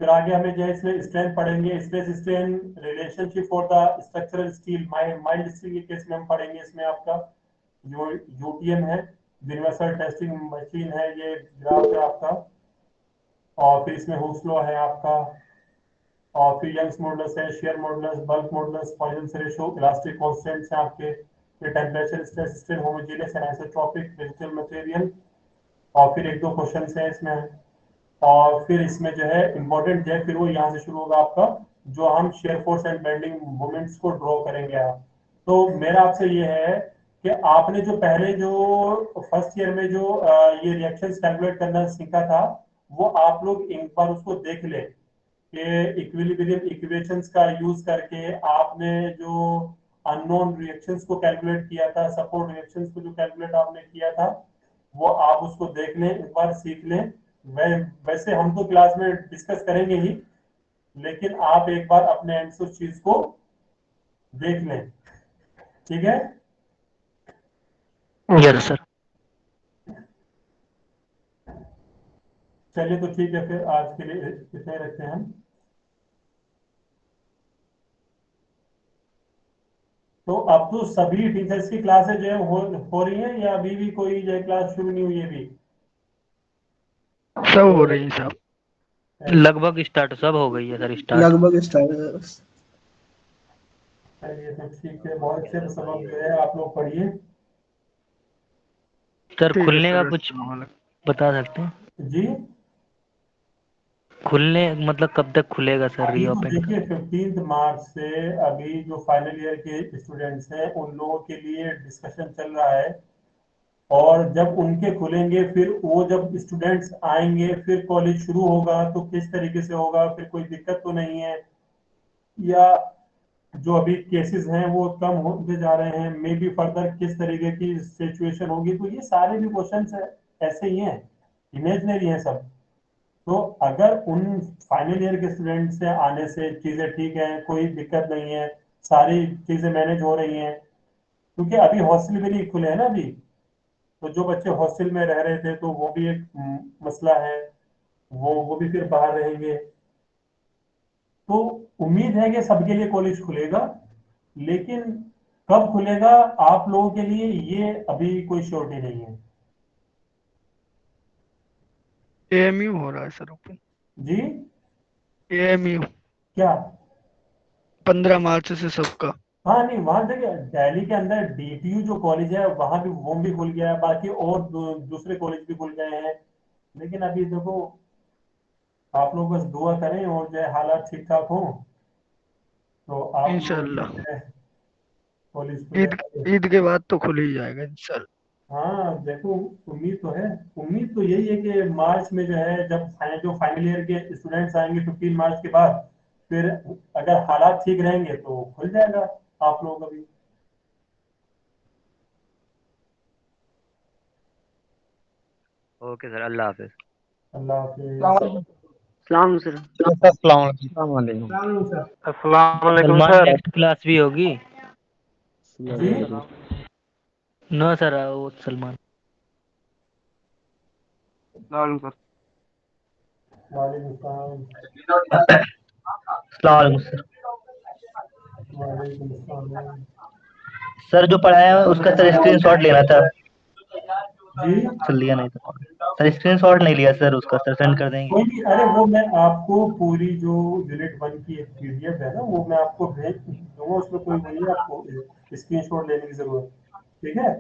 फिर आगे हमें जो है इसमें स्ट्रेंथ पढ़ेंगे, stress strain relationship for the structural steel, mild steel के केस में हम पढ़ेंगे। इसमें आपका जो यूटीएम है, यूनिवर्सल टेस्टिंग मशीन है, ये ग्राफ है आपका। और फिर इसमें हुक्स लॉ है आपका, और फिर यंग्स मॉडुलस है, shear modulus, bulk modulus, Poisson ratio, elastic constants हैं आपके। फिर temperature, stress strain, homogeneous and isotropic वेजिटल मटेरियल। और फिर एक दो क्वेश्चन है इसमें। और फिर इसमें जो है इंपॉर्टेंट है, फिर वो यहाँ से शुरू होगा आपका, जो हम shear force and bending moments को ड्रॉ करेंगे आप। तो मेरा आपसे ये है कि आपने जो पहले जो फर्स्ट ईयर में जो ये रिएक्शंस कैलकुलेट करना सीखा था, वो आप लोग एक बार उसको देख ले कि इक्विलिब्रियम इक्वेशंस का यूज करके आपने जो अननोन रिएक्शंस को कैलकुलेट किया था, सपोर्ट रिएक्शंस को जो कैलकुलेट आपने किया था, वो आप उसको देख लें, एक बार सीख लें। वैसे हम तो क्लास में डिस्कस करेंगे ही, लेकिन आप एक बार अपने एंड से उस चीज को देख लें, ठीक है? Yes sir. चलिए तो ठीक है, फिर आज के लिए इतने ही रखते हैं हम। तो अब तो सभी टीचर्स की क्लासेज जो है हो रही हैं, या अभी भी कोई जो है क्लास शुरू नहीं हुई है अभी? सब हो रही है सब। लगभग स्टार्ट सब हो गई है सर, स्टार्ट। लगभग स्टार्ट है बस। चलिए तो ठीक है, बहुत अच्छे से सबक जो है आप लोग पढ़िए। सर ठीक है खुलने का सर। कुछ बता सकते हैं? जी, खुलने मतलब कब तक खुलेगा सर अभी तो रीओपन का? देखिए 15 मार्च से अभी जो फाइनल ईयर के स्टूडेंट्स हैं उन लोगों के लिए डिस्कशन चल रहा है। और जब उनके खुलेंगे, फिर वो जब स्टूडेंट्स आएंगे, फिर कॉलेज शुरू होगा, तो किस तरीके से होगा, फिर कोई दिक्कत तो नहीं है, या जो अभी केसेस हैं वो कम होते जा रहे हैं, मे बी फर्दर किस तरीके की सिचुएशन होगी, तो ये सारे भी क्वेश्चन ऐसे ही हैं, इमेजनरी हैं सब। तो अगर उन फाइनल ईयर के स्टूडेंट से आने से चीजें ठीक है, कोई दिक्कत नहीं है, सारी चीजें मैनेज हो रही हैं, क्योंकि अभी हॉस्टल भी नहीं खुले हैं ना अभी, तो जो बच्चे हॉस्टल में रह रहे थे तो वो भी एक मसला है, वो भी फिर बाहर रहेंगे। तो उम्मीद है कि सबके लिए कॉलेज खुलेगा, लेकिन कब खुलेगा आप लोगों के लिए ये अभी कोई श्योरिटी नहीं है। एएमयू हो रहा है सर ओपन। जी, एएमयू क्या? 15 मार्च से सबका। हाँ नहीं, वहां देखिए दिल्ली के अंदर डीटीयू जो कॉलेज है वहां भी, वो भी खुल गया है, बाकी और दूसरे कॉलेज भी खुल गए हैं। लेकिन अभी देखो, आप लोग बस दुआ करें और जो है हालात ठीक ठाक हो, तो आप लोग जो इंशाल्लाह है कॉलेज ईद खुले। ईद के बाद तो खुल ही जाएगा इंशाल्लाह। हाँ देखो, उम्मीद तो है। उम्मीद तो यही है कि मार्च में जो है, जब जो फाइनल ईयर के स्टूडेंट्स आएंगे 15 मार्च के बाद, फिर अगर हालात ठीक रहेंगे तो खुल जाएगा आप लोगों का भी। ओके सर, अल्लाह हाफिज। अल्लाह हाफिज। सलाम सर। अस्सलाम वालेकुम। अस्सलाम वालेकुम सलमान सर। नेक्स्ट क्लास भी होगी? जी, नो सर, वो सलमान। वालेकुम सर। वालेकुम सलाम। अस्सलाम वालेकुम सर। वालेकुम सलाम। सर जो पढ़ाया है उसका सर स्क्रीनशॉट लेना था। जी, सर लिया नहीं था सर, स्क्रीनशॉट नहीं लिया सर उसका, सर सेंड कर देंगे? कोई नहीं, अरे वो मैं आपको पूरी जो यूनिट 1 की एक पीडीएफ है ना, वो मैं आपको भेज दूंगा, उसमें कोई वही है, आपको स्क्रीनशॉट लेने की जरूरत, ठीक है?